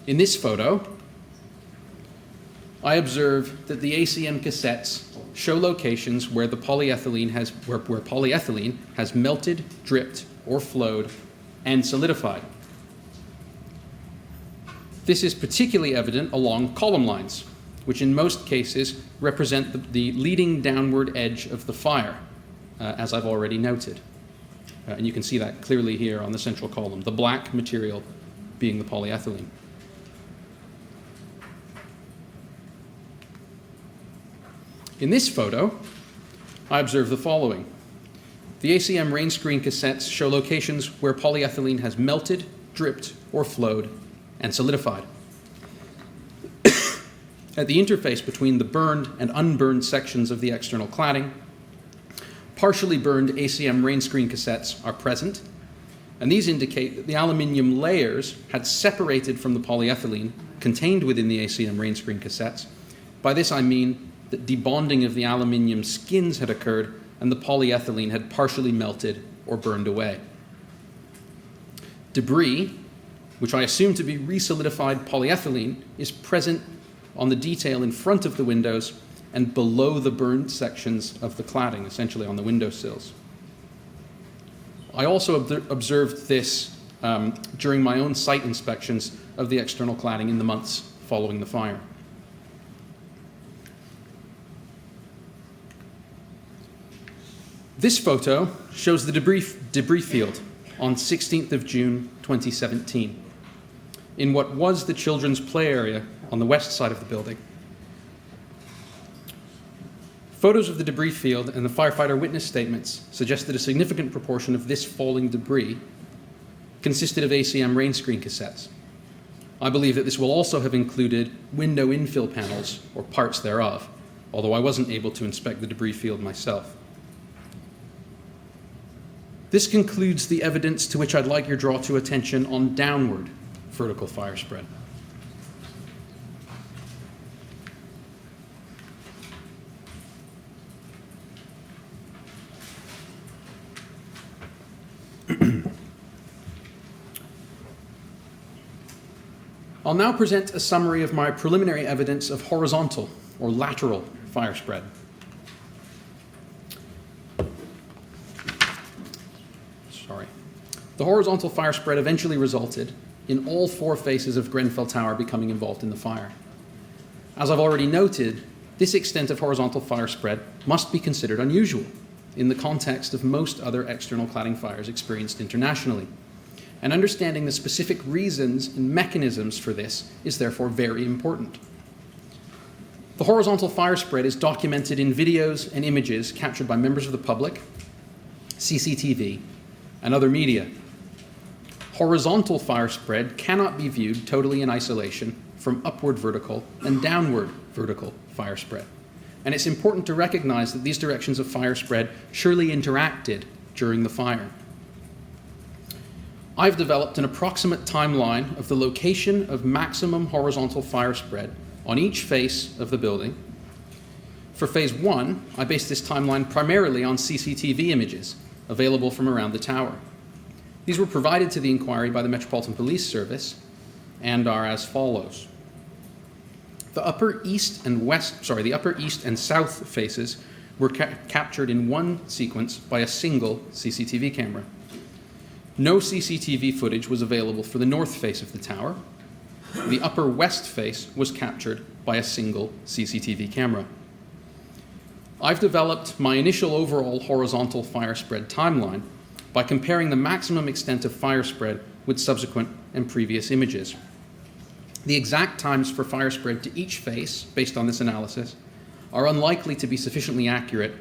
In this photo, I observe that the ACM cassettes show locations where polyethylene has melted, dripped, or flowed and solidified. This is particularly evident along column lines, which in most cases represent the leading downward edge of the fire, as I've already noted. And you can see that clearly here on the central column, the black material being the polyethylene. In this photo, I observe the following. The ACM rain screen cassettes show locations where polyethylene has melted, dripped, or flowed, and solidified. at the interface between the burned and unburned sections of the external cladding, partially burned ACM rain screen cassettes are present, and these indicate that the aluminium layers had separated from the polyethylene contained within the ACM rain screen cassettes. By this I mean that debonding of the aluminium skins had occurred and the polyethylene had partially melted or burned away. Debris, which I assume to be resolidified polyethylene, is present on the detail in front of the windows and below the burned sections of the cladding, essentially on the windowsills. I also observed this during my own site inspections of the external cladding in the months following the fire. This photo shows the debris field on 16th of June 2017 in what was the children's play area on the west side of the building. Photos of the debris field and the firefighter witness statements suggest that a significant proportion of this falling debris consisted of ACM rain screen cassettes. I believe that this will also have included window infill panels or parts thereof, although I wasn't able to inspect the debris field myself. This concludes the evidence to which I'd like your draw to attention on downward vertical fire spread. I'll now present a summary of my preliminary evidence of horizontal or lateral fire spread. The horizontal fire spread eventually resulted in all four faces of Grenfell Tower becoming involved in the fire. As I've already noted, this extent of horizontal fire spread must be considered unusual in the context of most other external cladding fires experienced internationally. And understanding the specific reasons and mechanisms for this is therefore very important. The horizontal fire spread is documented in videos and images captured by members of the public, CCTV, and other media. Horizontal fire spread cannot be viewed totally in isolation from upward vertical and downward vertical fire spread. And it's important to recognize that these directions of fire spread surely interacted during the fire. I've developed an approximate timeline of the location of maximum horizontal fire spread on each face of the building. For phase 1, I based this timeline primarily on CCTV images available from around the tower. These were provided to the inquiry by the Metropolitan Police Service and are as follows. The upper east and south faces were captured in one sequence by a single CCTV camera. No CCTV footage was available for the north face of the tower. The upper west face was captured by a single CCTV camera. I've developed my initial overall horizontal fire spread timeline by comparing the maximum extent of fire spread with subsequent and previous images. The exact times for fire spread to each face, based on this analysis, are unlikely to be sufficiently accurate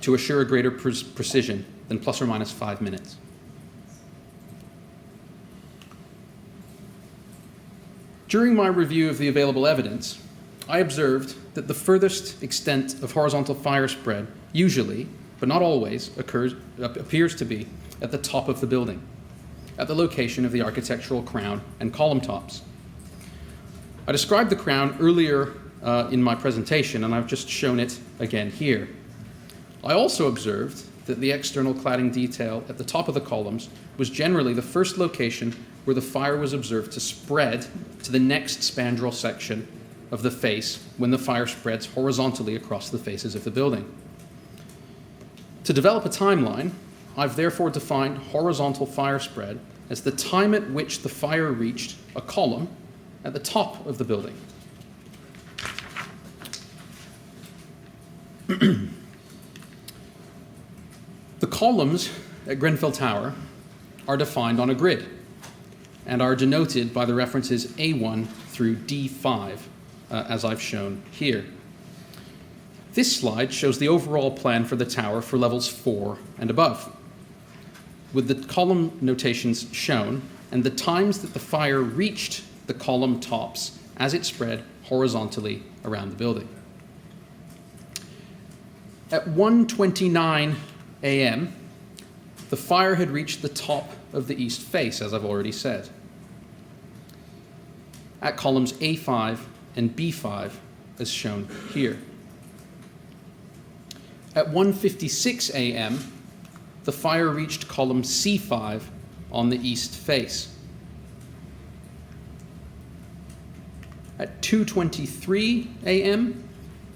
to assure a greater precision than plus or minus 5 minutes. During my review of the available evidence, I observed that the furthest extent of horizontal fire spread usually, but not always, appears to be at the top of the building, at the location of the architectural crown and column tops. I described the crown earlier in my presentation, and I've just shown it again here. I also observed that the external cladding detail at the top of the columns was generally the first location where the fire was observed to spread to the next spandrel section of the face when the fire spreads horizontally across the faces of the building. To develop a timeline, I've therefore defined horizontal fire spread as the time at which the fire reached a column at the top of the building. The columns at Grenfell Tower are defined on a grid and are denoted by the references A1 through D5, as I've shown here. This slide shows the overall plan for the tower for levels 4 and above, with the column notations shown and the times that the fire reached the column tops as it spread horizontally around the building. At 1:29 a.m., the fire had reached the top of the east face, as I've already said, at columns A5 and B5, as shown here. At 1:56 a.m., the fire reached column C5 on the east face. At 2:23 a.m.,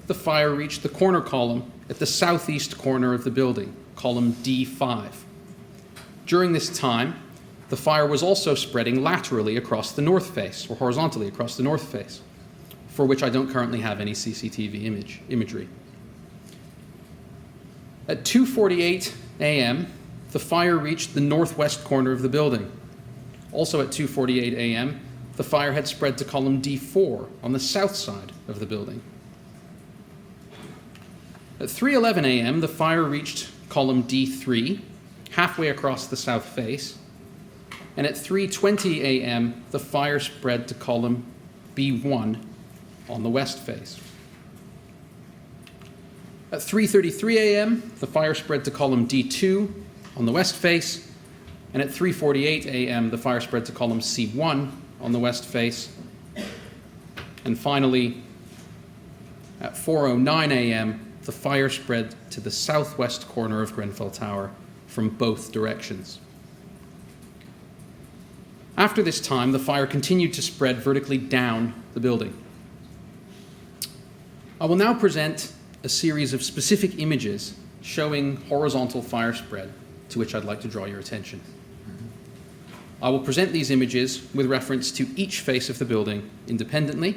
the fire reached the corner column at the southeast corner of the building, column D5. During this time, the fire was also spreading laterally across the north face, or horizontally across the north face, for which I don't currently have any CCTV imagery. At 2:48 a.m., the fire reached the northwest corner of the building. Also at 2:48 a.m., the fire had spread to column D4 on the south side of the building. At 3:11 a.m., the fire reached column D3, halfway across the south face, and at 3:20 a.m., the fire spread to column B1 on the west face. At 3:33 a.m., the fire spread to column D2 on the west face, and at 3:48 a.m., the fire spread to column C1 on the west face. And finally, at 4:09 a.m., the fire spread to the southwest corner of Grenfell Tower from both directions. After this time, the fire continued to spread vertically down the building. I will now present a series of specific images showing horizontal fire spread to which I'd like to draw your attention. I will present these images with reference to each face of the building independently,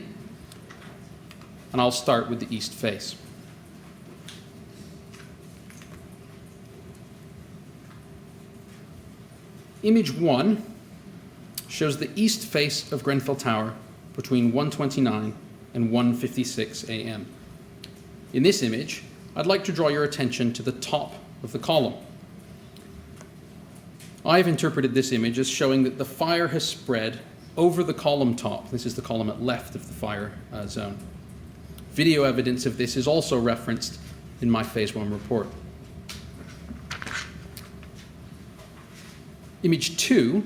and I'll start with the east face. Image 1 shows the east face of Grenfell Tower between 1:29 and 1:56 a.m. In this image, I'd like to draw your attention to the top of the column. I've interpreted this image as showing that the fire has spread over the column top. This is the column at left of the fire zone. Video evidence of this is also referenced in my Phase 1 report. Image 2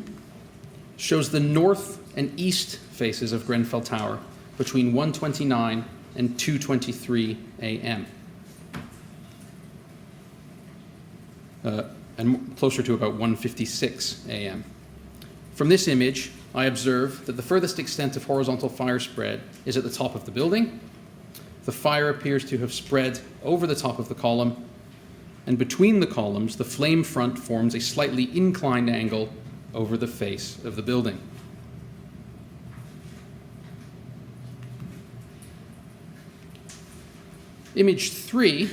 shows the north and east faces of Grenfell Tower between 1:29 and 2:23 a.m. And closer to about 1:56 a.m. From this image, I observe that the furthest extent of horizontal fire spread is at the top of the building. The fire appears to have spread over the top of the column, and between the columns, the flame front forms a slightly inclined angle over the face of the building. Image 3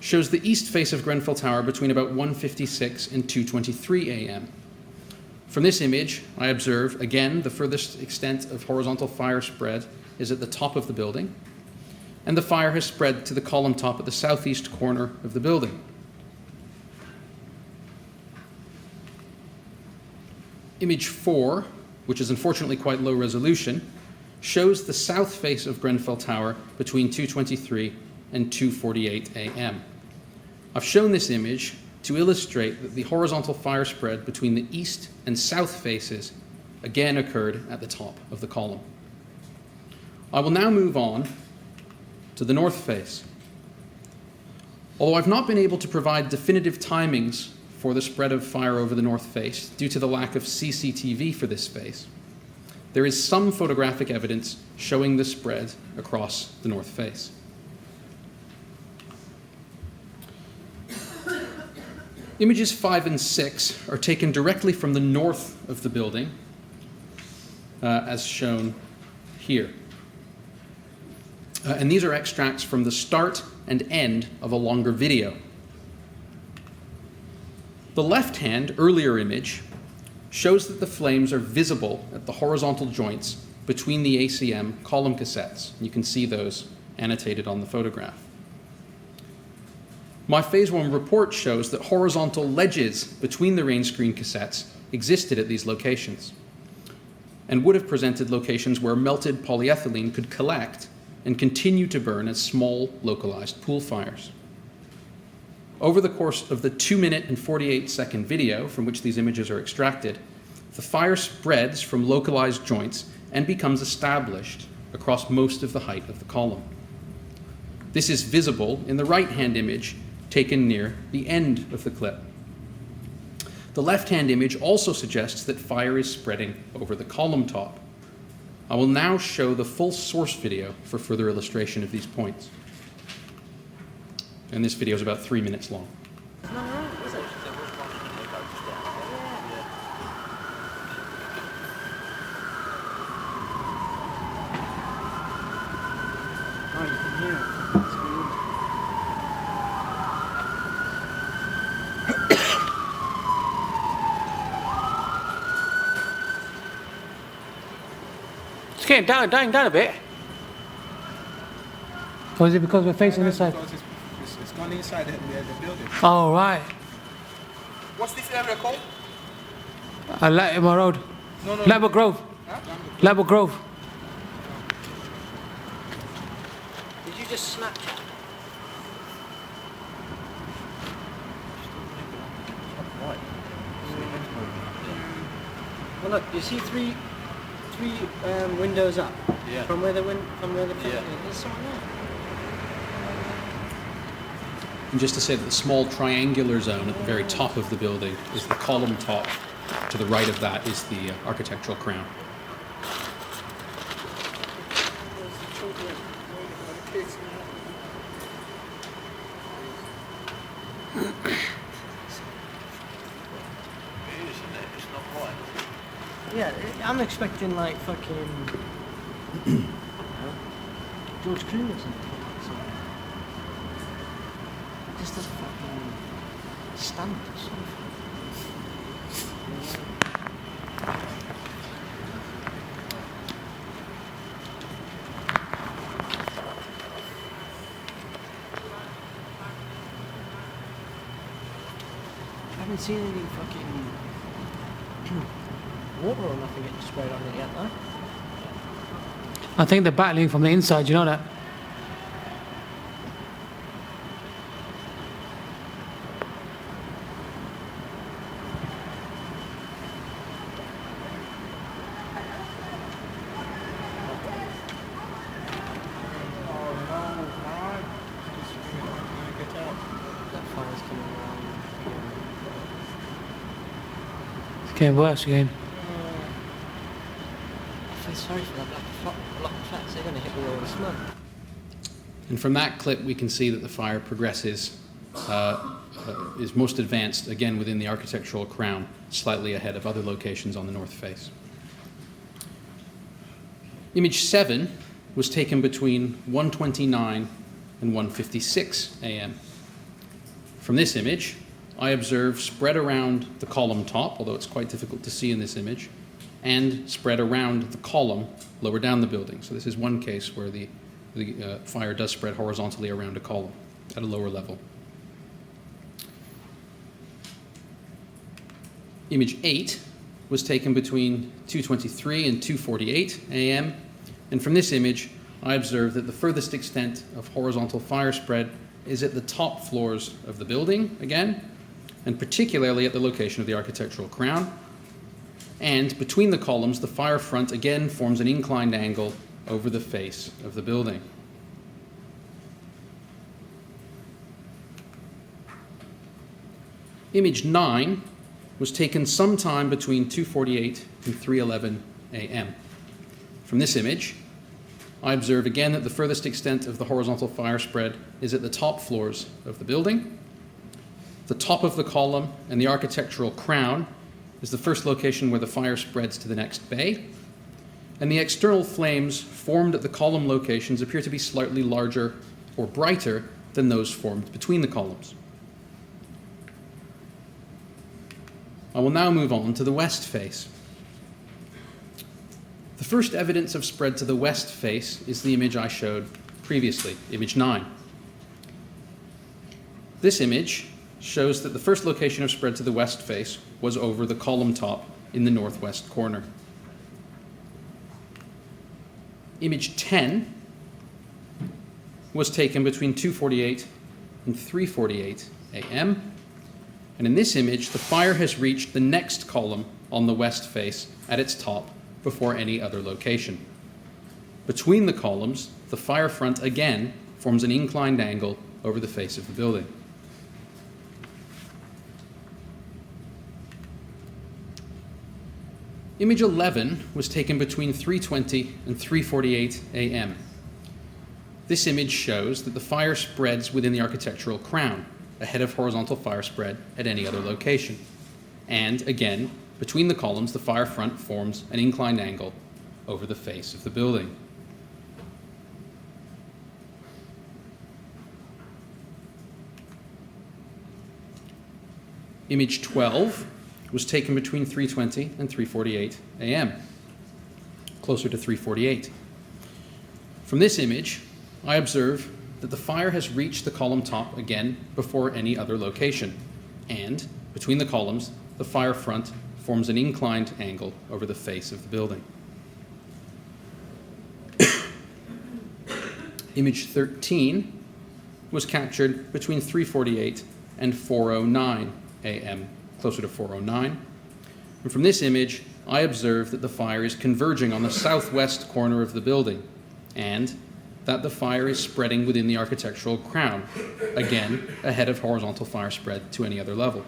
shows the east face of Grenfell Tower between about 1:56 and 2:23 a.m. From this image, I observe, again, the furthest extent of horizontal fire spread is at the top of the building, and the fire has spread to the column top at the southeast corner of the building. Image 4, which is unfortunately quite low resolution, shows the south face of Grenfell Tower between 2:23 and 2:48 a.m. I've shown this image to illustrate that the horizontal fire spread between the east and south faces again occurred at the top of the column. I will now move on to the north face. Although I've not been able to provide definitive timings for the spread of fire over the north face due to the lack of CCTV for this face, there is some photographic evidence showing the spread across the north face. Images 5 and 6 are taken directly from the north of the building, as shown here. And these are extracts from the start and end of a longer video. The left-hand, earlier image shows that the flames are visible at the horizontal joints between the ACM column cassettes. You can see those annotated on the photograph. My Phase 1 report shows that horizontal ledges between the rain screen cassettes existed at these locations. and would have presented locations where melted polyethylene could collect and continue to burn as small, localized pool fires. Over the course of the 2-minute and 48-second video from which these images are extracted, the fire spreads from localized joints and becomes established across most of the height of the column. This is visible in the right-hand image taken near the end of the clip. The left-hand image also suggests that fire is spreading over the column top. I will now show the full source video for further illustration of these points. And this video is about 3 minutes long. It's getting down a bit. Or is it because we're facing this side? It's gone inside the building. Oh, right. What's this area called? Latimer Road. No. Latimer Grove. Huh? Latimer Grove. Did you just Snapchat? Well, look, you see three windows up. Yeah. From where the there's someone there. And just to say that the small triangular zone at the very top of the building is the column top. To the right of that is the architectural crown. Yeah, I'm expecting like fucking George Clooney or something. Just a fucking stand or something. I haven't seen any fucking water or nothing getting sprayed on it yet, though. I think they're battling from the inside, you know that? That fire's coming around. It's getting worse again. I feel sorry for that block of flats. They're going to hit the wall of smoke. And from that clip, we can see that the fire progresses, is most advanced, again, within the architectural crown, slightly ahead of other locations on the north face. Image 7 was taken between 1:29 and 1:56 a.m. From this image, I observe spread around the column top, although it's quite difficult to see in this image, and spread around the column lower down the building. So this is one case where the fire does spread horizontally around a column at a lower level. Image 8 was taken between 2:23 and 2:48 a.m. And from this image, I observe that the furthest extent of horizontal fire spread is at the top floors of the building, again, and particularly at the location of the architectural crown. And between the columns, the fire front again forms an inclined angle over the face of the building. Image 9 was taken sometime between 2:48 and 3:11 a.m. From this image, I observe again that the furthest extent of the horizontal fire spread is at the top floors of the building. The top of the column and the architectural crown is the first location where the fire spreads to the next bay, and the external flames formed at the column locations appear to be slightly larger or brighter than those formed between the columns. I will now move on to the west face. The first evidence of spread to the west face is the image I showed previously, image 9. This image shows that the first location of spread to the west face was over the column top in the northwest corner. Image 10 was taken between 2:48 and 3:48 a.m. And in this image, the fire has reached the next column on the west face at its top before any other location. Between the columns, the fire front again forms an inclined angle over the face of the building. Image 11 was taken between 3:20 and 3:48 a.m. This image shows that the fire spreads within the architectural crown, ahead of horizontal fire spread at any other location. And again, between the columns, the fire front forms an inclined angle over the face of the building. Image 12 was taken between 3:20 and 3:48 a.m., closer to 3:48. From this image, I observe that the fire has reached the column top again before any other location, and between the columns, the fire front forms an inclined angle over the face of the building. Image 13 was captured between 3:48 and 4:09 a.m., closer to 4:09. And from this image, I observe that the fire is converging on the southwest corner of the building, and that the fire is spreading within the architectural crown, again, ahead of horizontal fire spread to any other level.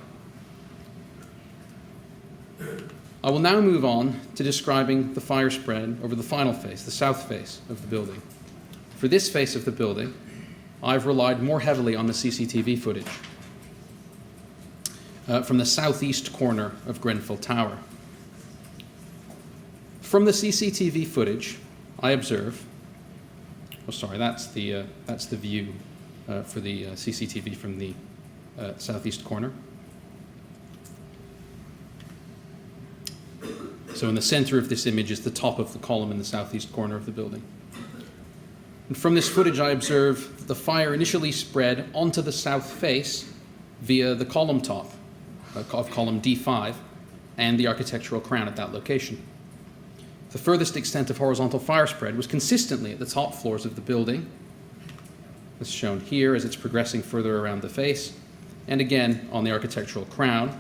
I will now move on to describing the fire spread over the final face, the south face of the building. For this face of the building, I've relied more heavily on the CCTV footage from the southeast corner of Grenfell Tower. From the CCTV footage, I observe, that's the view for the CCTV from the southeast corner. So in the center of this image is the top of the column in the southeast corner of the building. And from this footage, I observe that the fire initially spread onto the south face via the column top of column D5 and the architectural crown at that location. The furthest extent of horizontal fire spread was consistently at the top floors of the building, as shown here as it's progressing further around the face, and again on the architectural crown.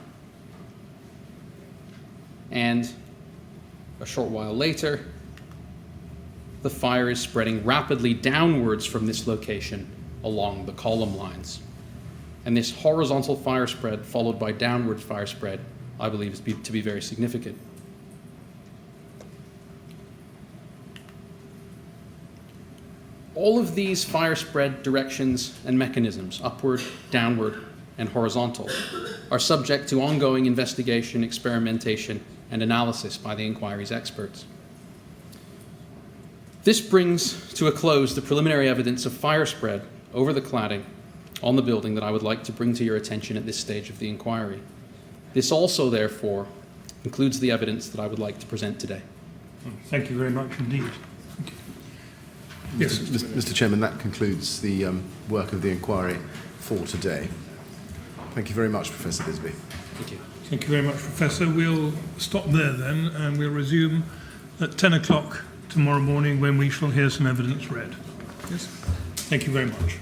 And a short while later, the fire is spreading rapidly downwards from this location along the column lines. And this horizontal fire spread followed by downward fire spread, I believe, to be very significant. All of these fire spread directions and mechanisms, upward, downward, and horizontal, are subject to ongoing investigation, experimentation, and analysis by the inquiry's experts. This brings to a close the preliminary evidence of fire spread over the cladding on the building that I would like to bring to your attention at this stage of the inquiry. This also, therefore, includes the evidence that I would like to present today. Thank you very much indeed. Thank you. Yes, Mr. Chairman, that concludes the work of the inquiry for today. Thank you very much, Professor Bisby. Thank you. Thank you very much, Professor. We'll stop there then, and we'll resume at 10 o'clock tomorrow morning when we shall hear some evidence read. Yes? Thank you very much.